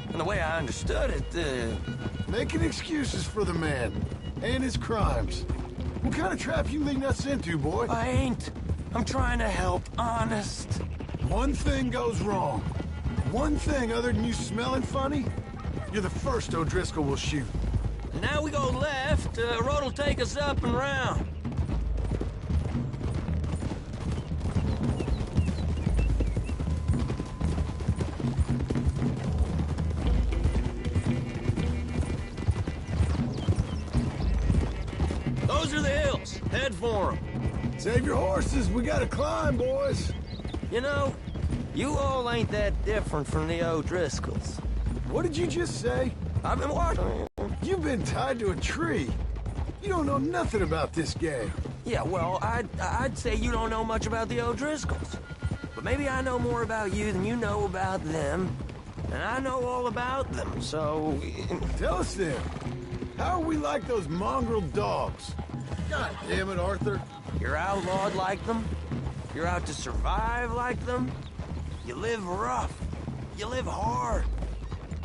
And the way I understood it, Making excuses for the man. And his crimes. What kind of trap you leading us into, boy? I ain't. I'm trying to help, honest. One thing goes wrong. One thing other than you smelling funny, you're the first O'Driscoll will shoot. Now we go left, road will take us up and round. Those are the hills. Head for them. Save your horses. We gotta climb, boys. You know, you all ain't that different from the O'Driscolls. What did you just say? I've been watching. You've been tied to a tree. You don't know nothing about this game. Yeah, well, I'd say you don't know much about the O'Driscolls. But maybe I know more about you than you know about them. And I know all about them, so... Tell us then. How are we like those mongrel dogs? God damn it, Arthur. You're outlawed like them. You're out to survive like them. You live rough. You live hard.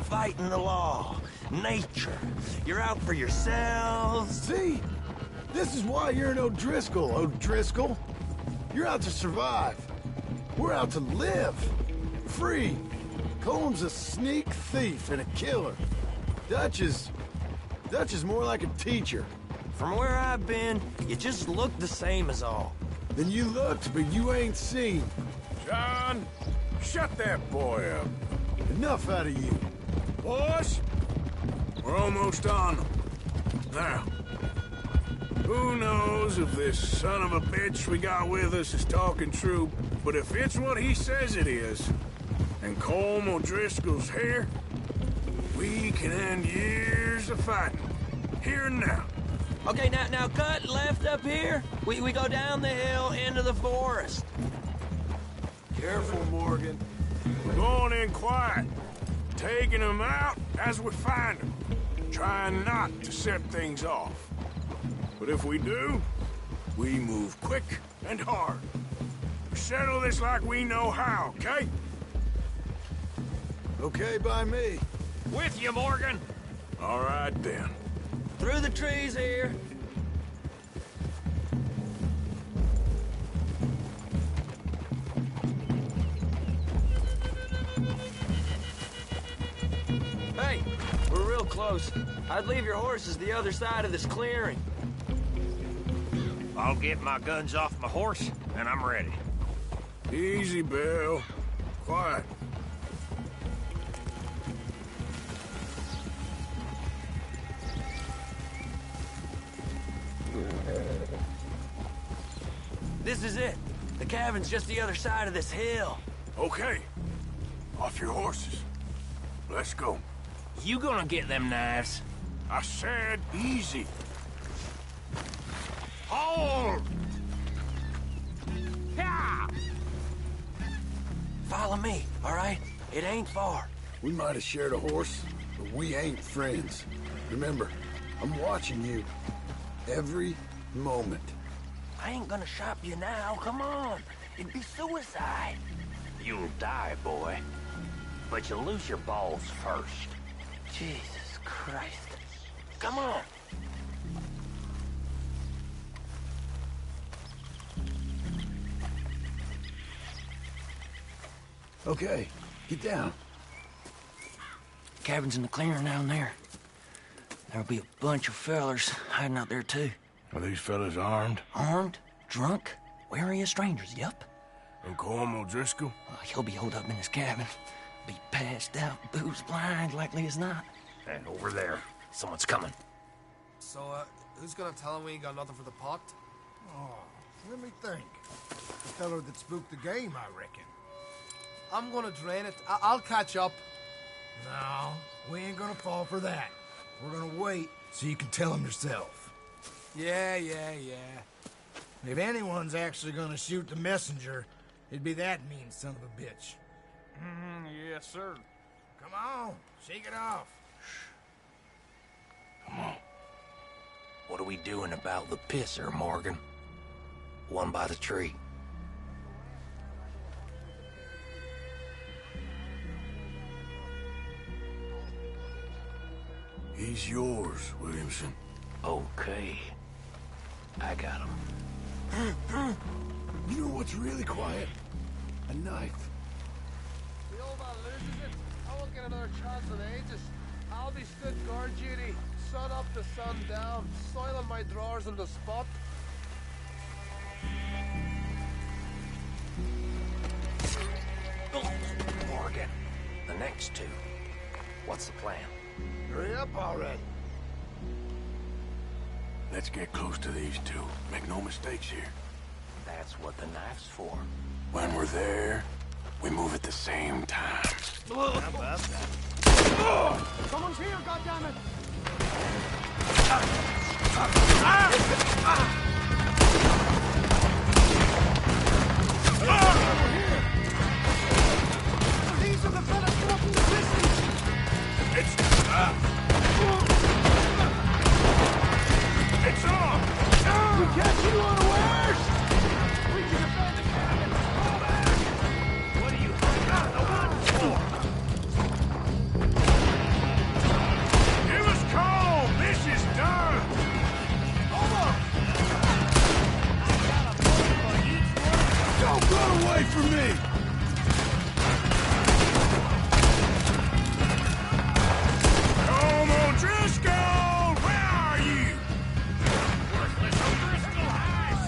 Fighting the law. Nature. You're out for yourselves. See? This is why you're an O'Driscoll, O'Driscoll. You're out to survive. We're out to live. Free. Cole's a sneak thief and a killer. Dutch is more like a teacher. From where I've been, you just look the same as all. Then you looked, but you ain't seen. John, shut that boy up. Enough out of you. Boys, we're almost on them. Now, who knows if this son of a bitch we got with us is talking true, but if it's what he says it is, and Colm O'Driscoll's here, we can end years of fighting. Here and now. Okay, now cut left up here. We go down the hill into the forest. Careful, Morgan. We're going in quiet. Taking them out as we find them. Trying not to set things off. But if we do, we move quick and hard. We settle this like we know how, okay? Okay by me. With you, Morgan. All right, then. Through the trees here. Hey, we're real close. I'd leave your horses the other side of this clearing. I'll get my guns off my horse, and I'm ready. Easy, Bill. Quiet. This is it. The cabin's just the other side of this hill. Okay. Off your horses. Let's go. You gonna get them knives? I said easy. Hold! Yeah. Follow me, all right? It ain't far. We might have shared a horse, but we ain't friends. Remember, I'm watching you. Every moment. I ain't gonna shop you now, come on. It'd be suicide. You'll die, boy. But you'll lose your balls first. Jesus Christ. Come on. Okay, get down. Cabin's in the clearing down there. There'll be a bunch of fellers hiding out there, too. Are these fellas armed? Armed? Drunk? Wary of strangers, yup. And Colm O'Driscoll? He'll be holed up in his cabin. Be passed out, booze blind, likely as not. And over there, someone's coming. So, who's gonna tell him we ain't got nothing for the pot? Oh, let me think. The fellow that spooked the game, I reckon. I'm gonna drain it. I'll catch up. No, we ain't gonna fall for that. We're gonna wait so you can tell him yourself. Yeah. If anyone's actually gonna shoot the messenger, it'd be that mean son of a bitch. Yes, sir. Come on, shake it off. Come on. What are we doing about the pisser, Morgan? One by the tree. He's yours, Williamson. Okay. I got him. You know what's really quiet? A knife. The old man loses it. I won't get another chance in ages. I'll be stood guard duty, sun up to sun down, soiling my drawers on the spot. Morgan, the next two. What's the plan? Hurry up already. Let's get close to these two. Make no mistakes here. That's what the knife's for. When we're there, we move at the same time. How about that? Someone's here, goddammit! These are the fellas walking the distance! It's on! We catch you unawares! We can defend the cabin! Fall back! What are you holding out the wood for? Give us call! This is done! Don't run away from me! Come on, Driscoll! Where are you? Worthless O'Driscoll eyes!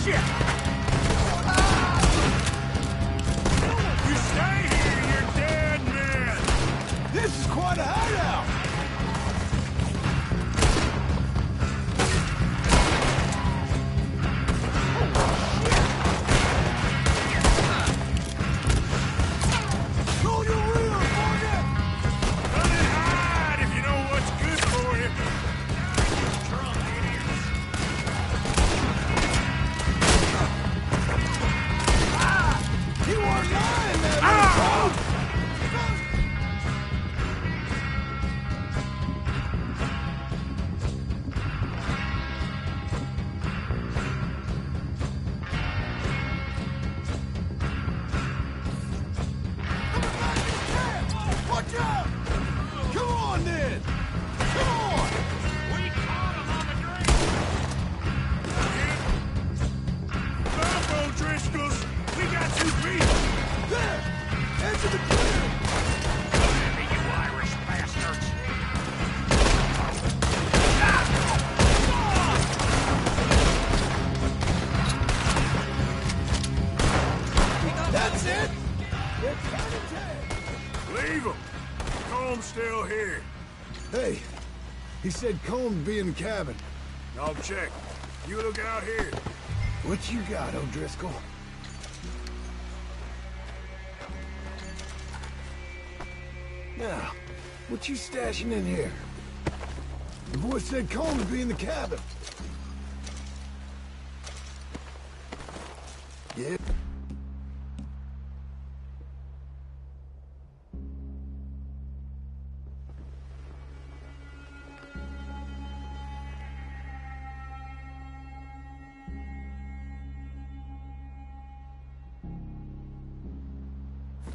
Shit! You stay here, you're dead men! This is quite a hideout! Roll your rear, Morgan! Run and hide if you know what's good for you. Drunk idiots! You are lying there, Watch out! Come on, then! Come on! We caught him on the drink! Up, O'Driscolls! We got two people! There! Enter the clear! Maybe you Irish bastards! That's it! They're counting tags! Leave them! Comb's still here. Hey, he said Comb'd be in the cabin. I'll check. You look out here. What you got, O'Driscoll? Now, what you stashing in here? The boy said Comb'd be in the cabin. Yeah.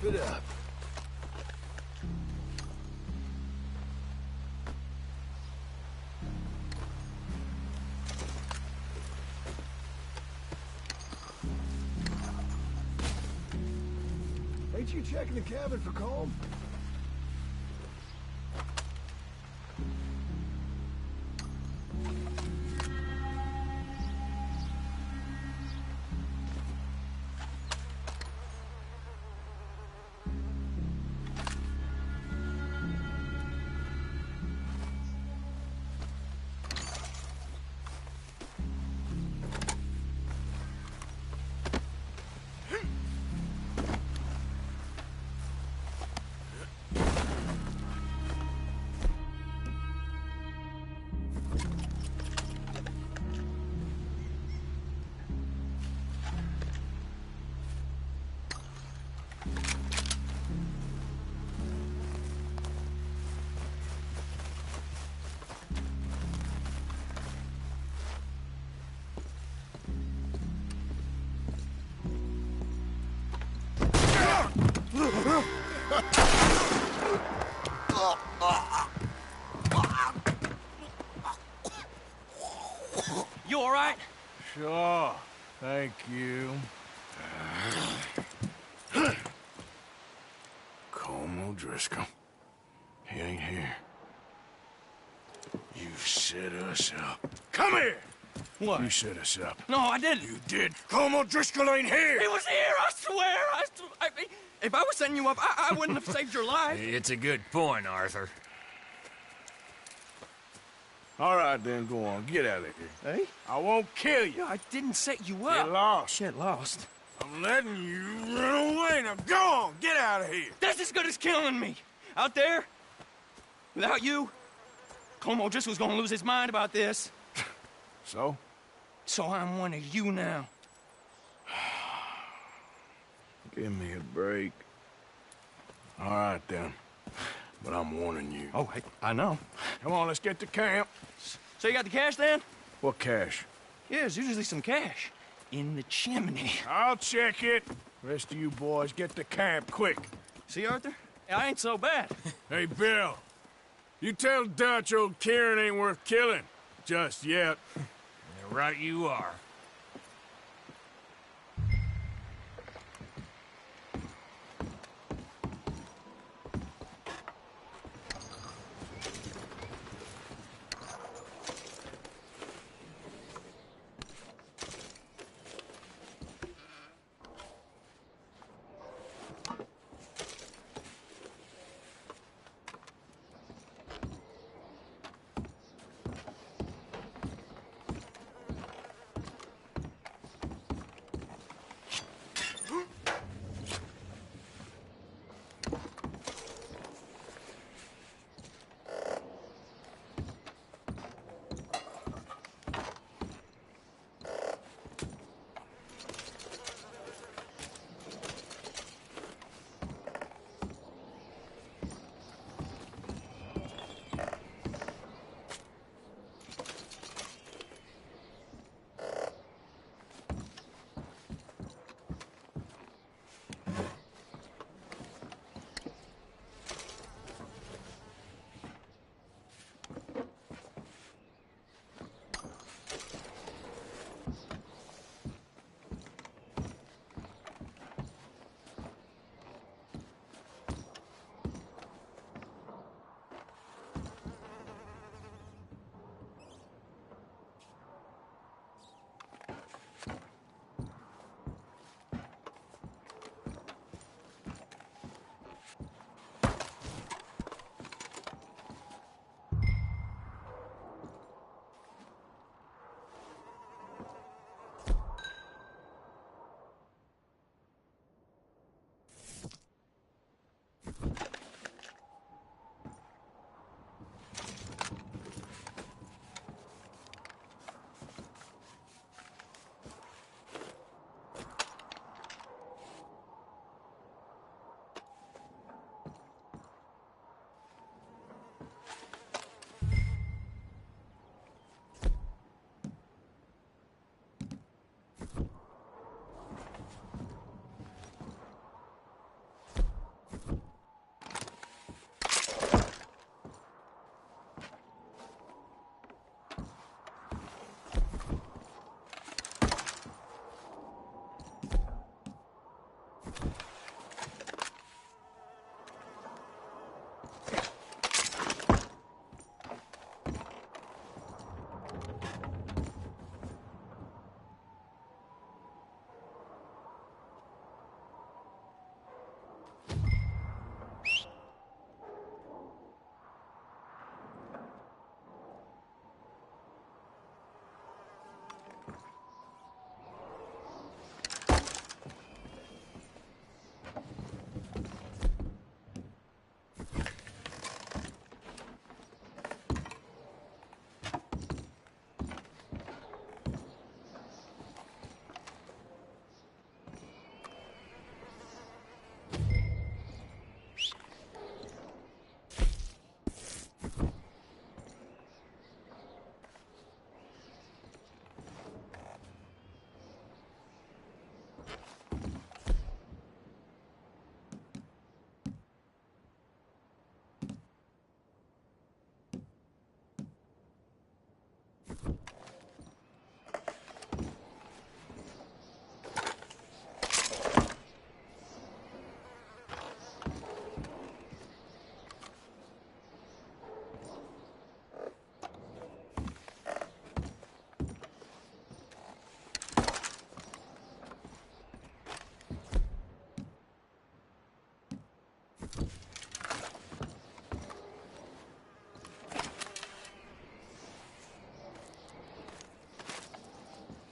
Fit up. Ain't you checking the cabin for Comb? You all right? Sure. Thank you. Colm O'Driscoll. He ain't here. You set us up. Come here! What? You set us up. No, I didn't. You did. Colm O'Driscoll ain't here! He was here, I swear! If I was setting you up, I wouldn't have saved your life. It's a good point, Arthur. All right, then, go on. Get out of here. Hey? I won't kill you. I didn't set you up. Get lost. Get lost. I'm letting you run away. Now go on. Get out of here. That's as good as killing me. Out there, without you, Colm O'Driscoll's gonna lose his mind about this. So? So I'm one of you now. Give me a break. All right, then. But I'm warning you. Oh, I know. Come on, let's get to camp. So you got the cash, then? What cash? Yeah, there's usually some cash. In the chimney. I'll check it. Rest of you boys, get to camp, quick. See, Arthur? I ain't so bad. Hey, Bill. You tell Dutch old Kieran ain't worth killing. Just yet. Yeah, right you are.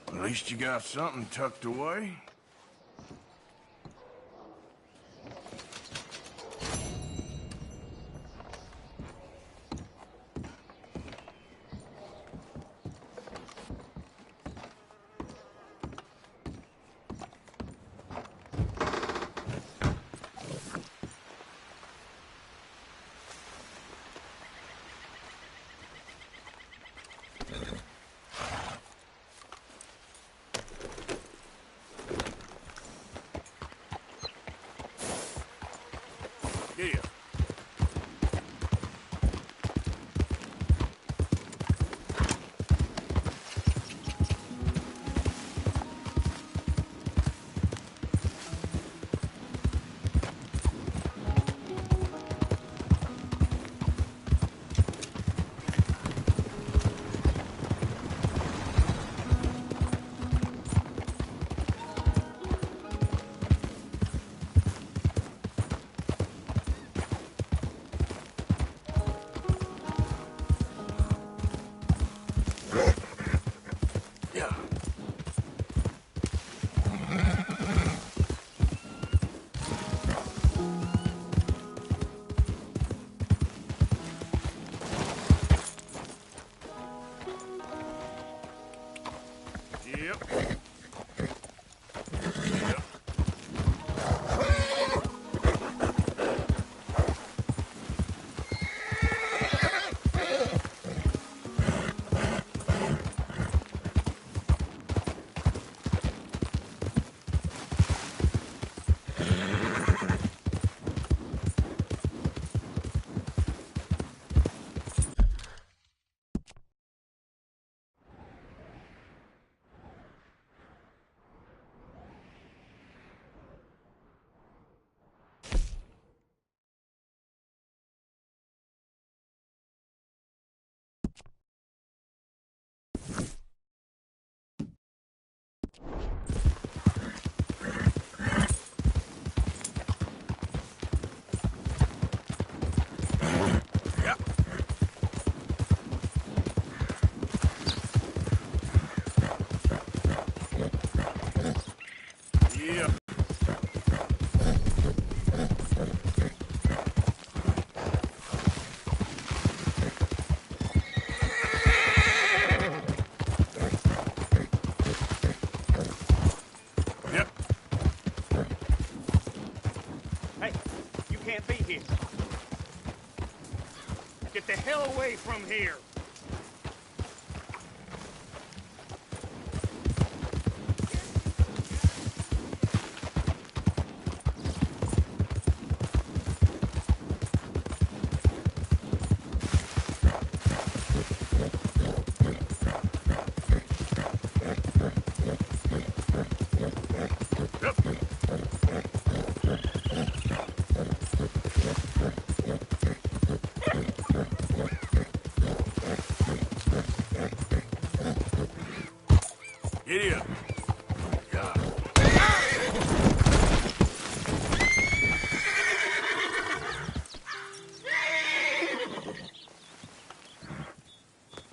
At least you got something tucked away. Yeah. Get the hell away from here! Idiot!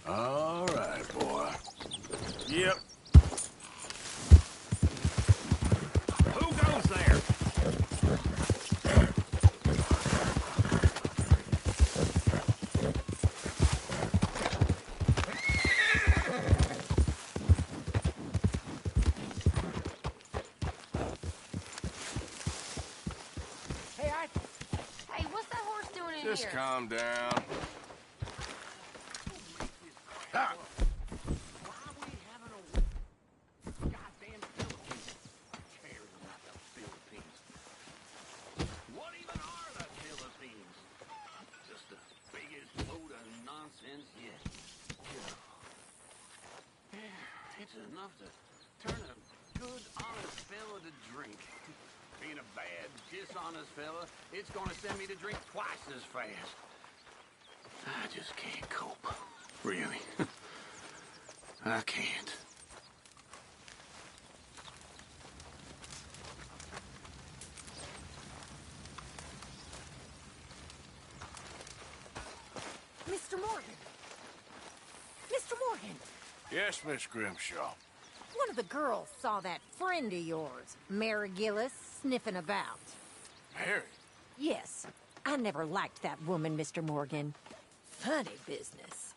All right, boy. Yep. Who goes there? Hey, what's that horse doing in Just here? calm down. What even are the Philippines? Just the biggest load of nonsense yet. enough to turn a good, honest fella to drink. Being a bad, dishonest fella, it's gonna send me to drink twice as fast. I just can't cope. Really. I can't. Mr. Morgan! Mr. Morgan! Yes, Miss Grimshaw. One of the girls saw that friend of yours, Mary Gillis, sniffing about. Mary? Yes. I never liked that woman, Mr. Morgan. Funny business.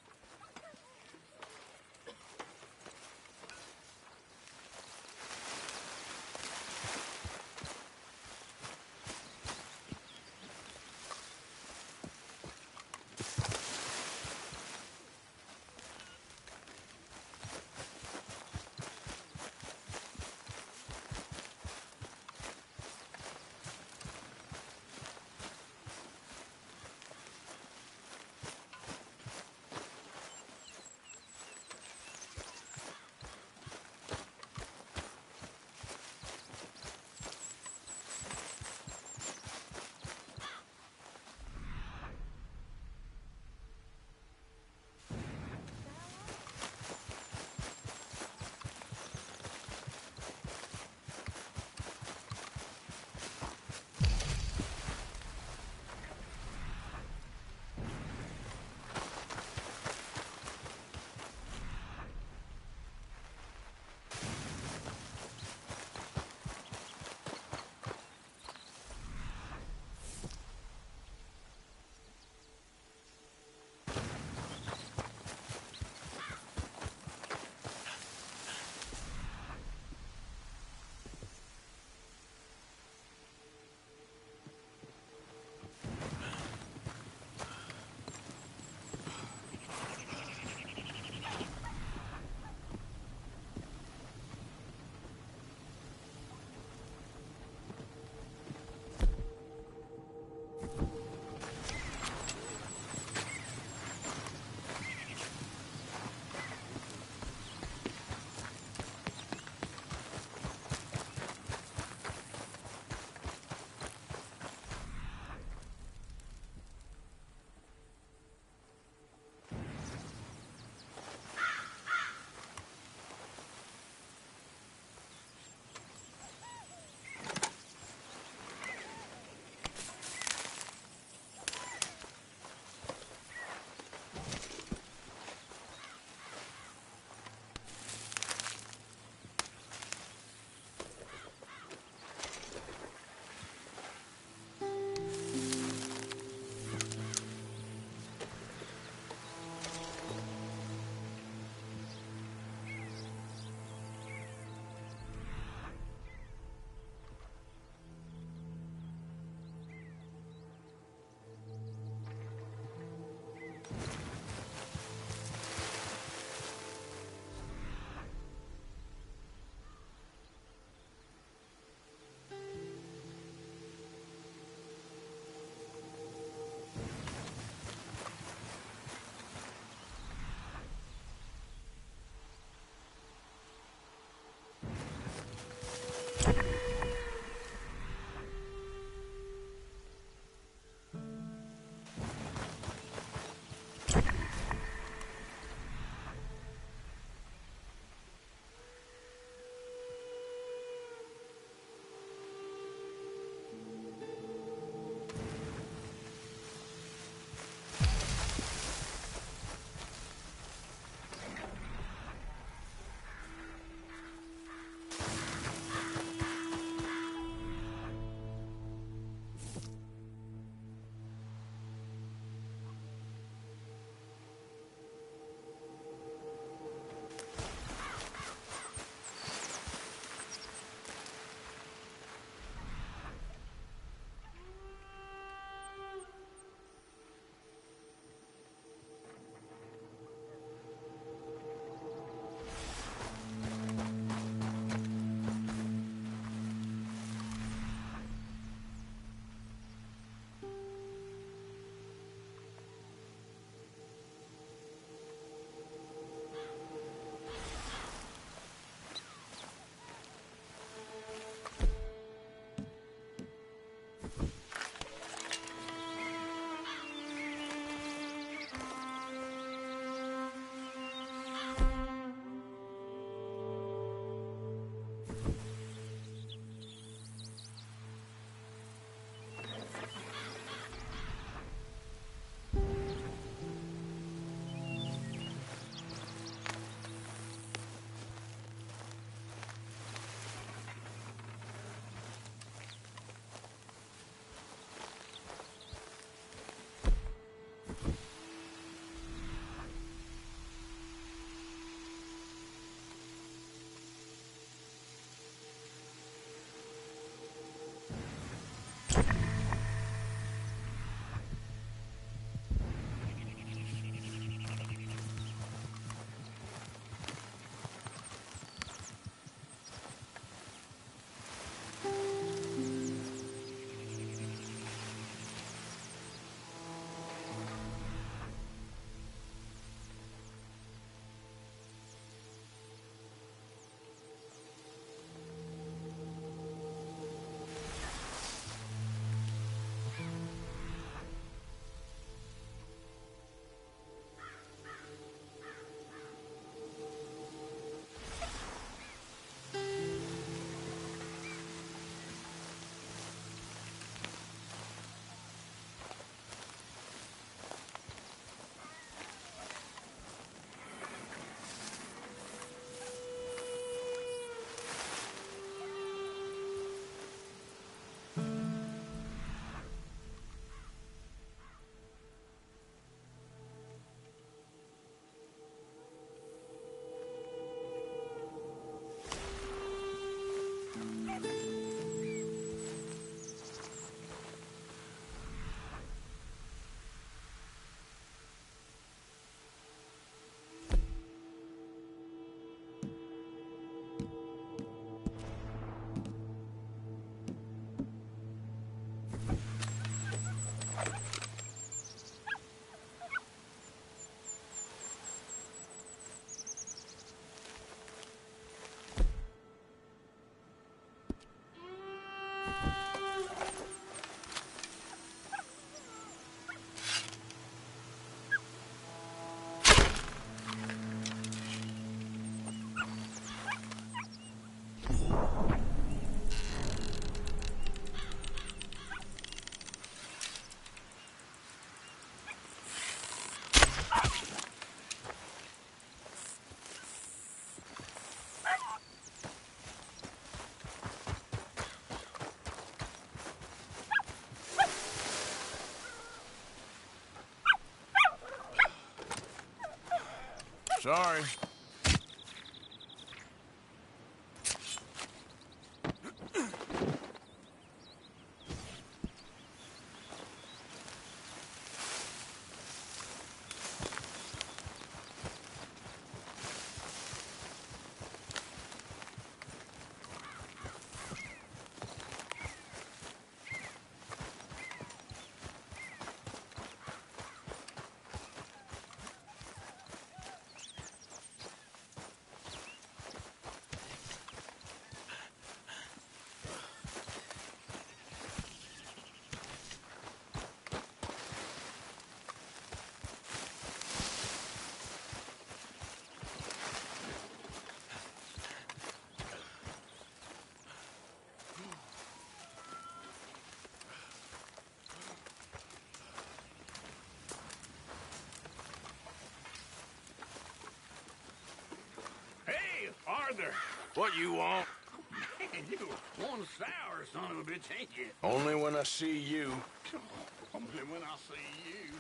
Sorry. Hey, Arthur. What you want? Man, you one sour son of a bitch, ain't you? Only when I see you. Only when I see you.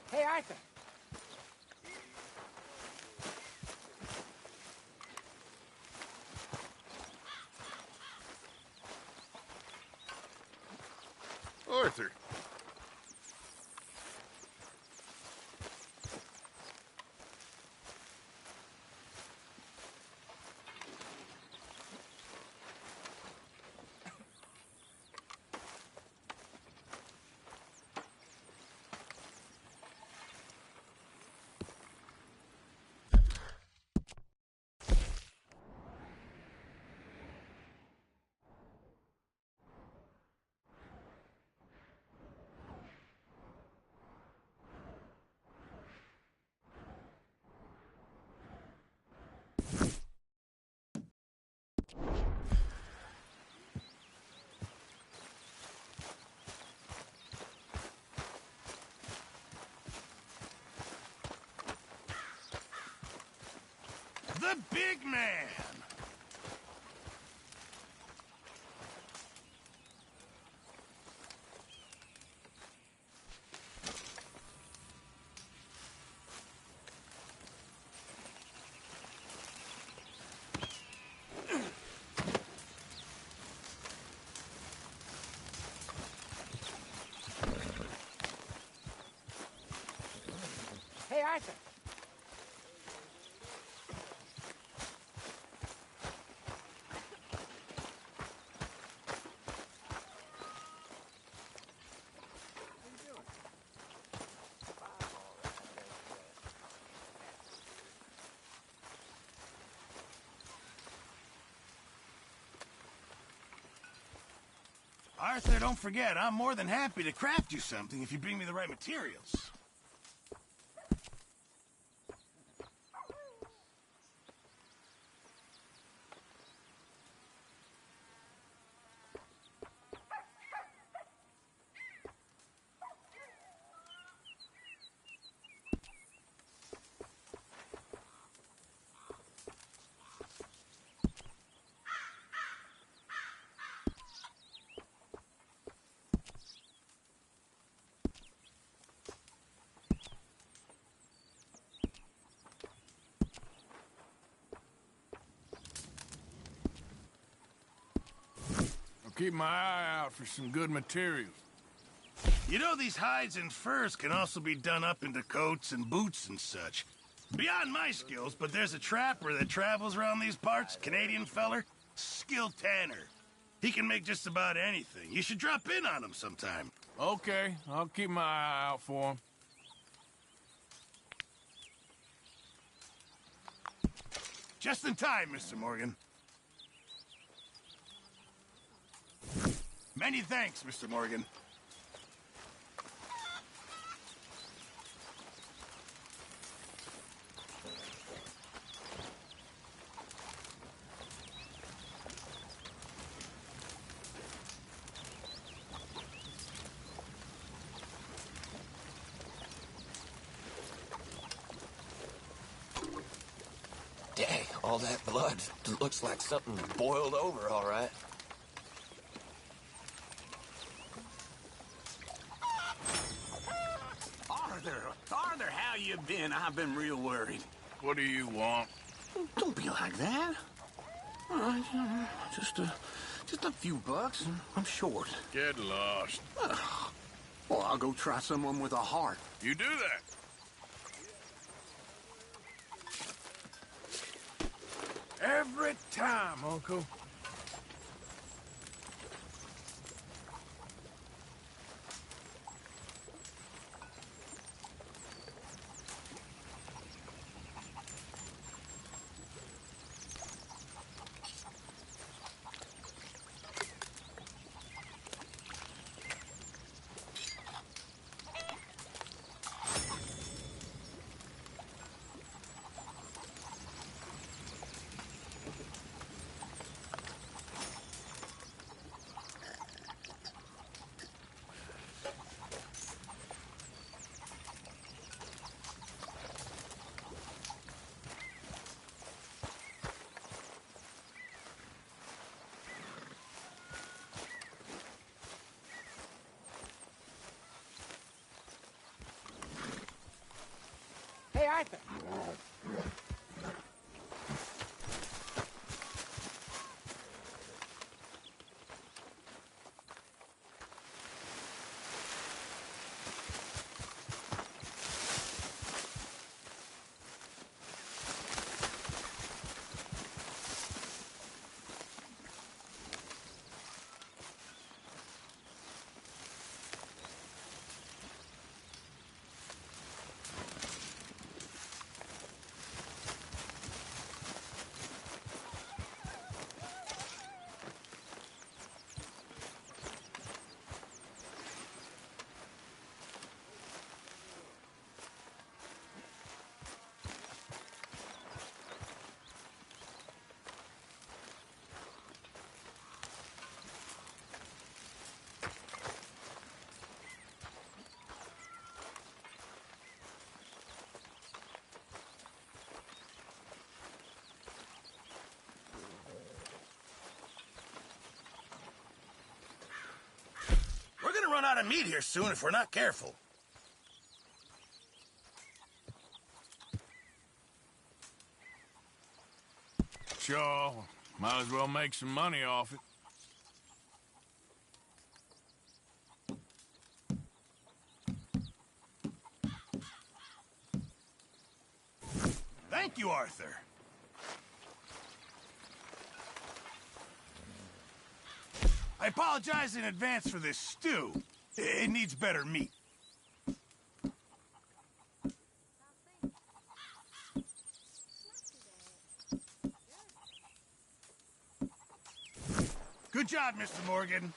Hey, Arthur. Arthur. The big man! Hey, Arthur. Arthur, don't forget, I'm more than happy to craft you something if you bring me the right materials. I'll keep my eye out for some good materials. You know, these hides and furs can also be done up into coats and boots and such. Beyond my skills, but there's a trapper that travels around these parts, Canadian feller, skilled tanner. He can make just about anything. You should drop in on him sometime. Okay, I'll keep my eye out for him. Just in time, Mr. Morgan. Many thanks, Mr. Morgan. Dang, all that blood. It looks like something boiled over, all right. Arthur, how you been? I've been real worried. What do you want? Don't be like that. All right, just a few bucks, and I'm short. Get lost. Well, I'll go try someone with a heart. You do that. Every time, Uncle. Hey, Arthur. We're gonna run out of meat here soon if we're not careful. Sure, might as well make some money off it. Thank you, Arthur. I apologize in advance for this stew. It needs better meat. Good job, Mr. Morgan.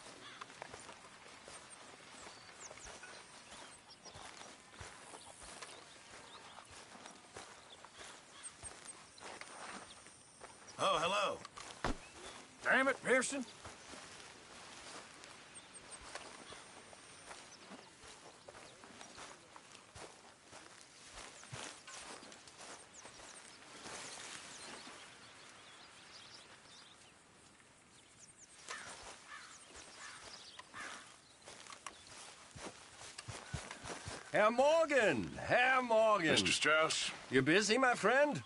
Oh, hello. Damn it, Pearson. Herr Morgan! Herr Morgan! Mr. Strauss? You busy, my friend?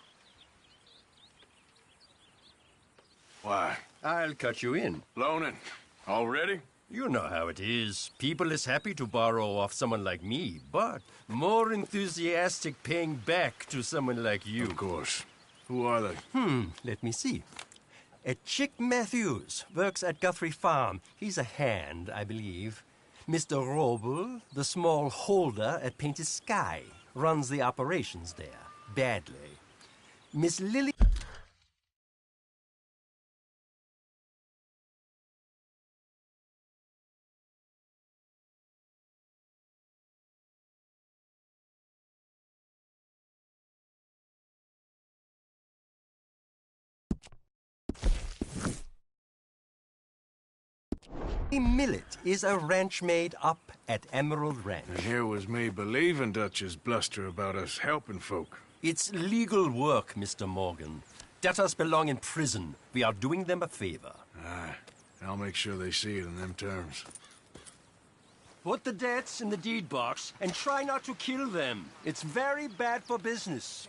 Why? I'll cut you in. Loaning. Already? You know how it is. People is happy to borrow off someone like me, but more enthusiastic paying back to someone like you. Of course. Who are they? Let me see. Chick Matthews works at Guthrie Farm. He's a hand, I believe. Mr. Roble, the small holder at Painted Sky, runs the operations there, badly. Miss Lily... Millet is a ranch maid up at Emerald Ranch. And here was me believing Dutch's bluster about us helping folk. It's legal work, Mr. Morgan. Debtors belong in prison. We are doing them a favor. Aye. I'll make sure they see it in them terms. Put the debts in the deed box and try not to kill them. It's very bad for business.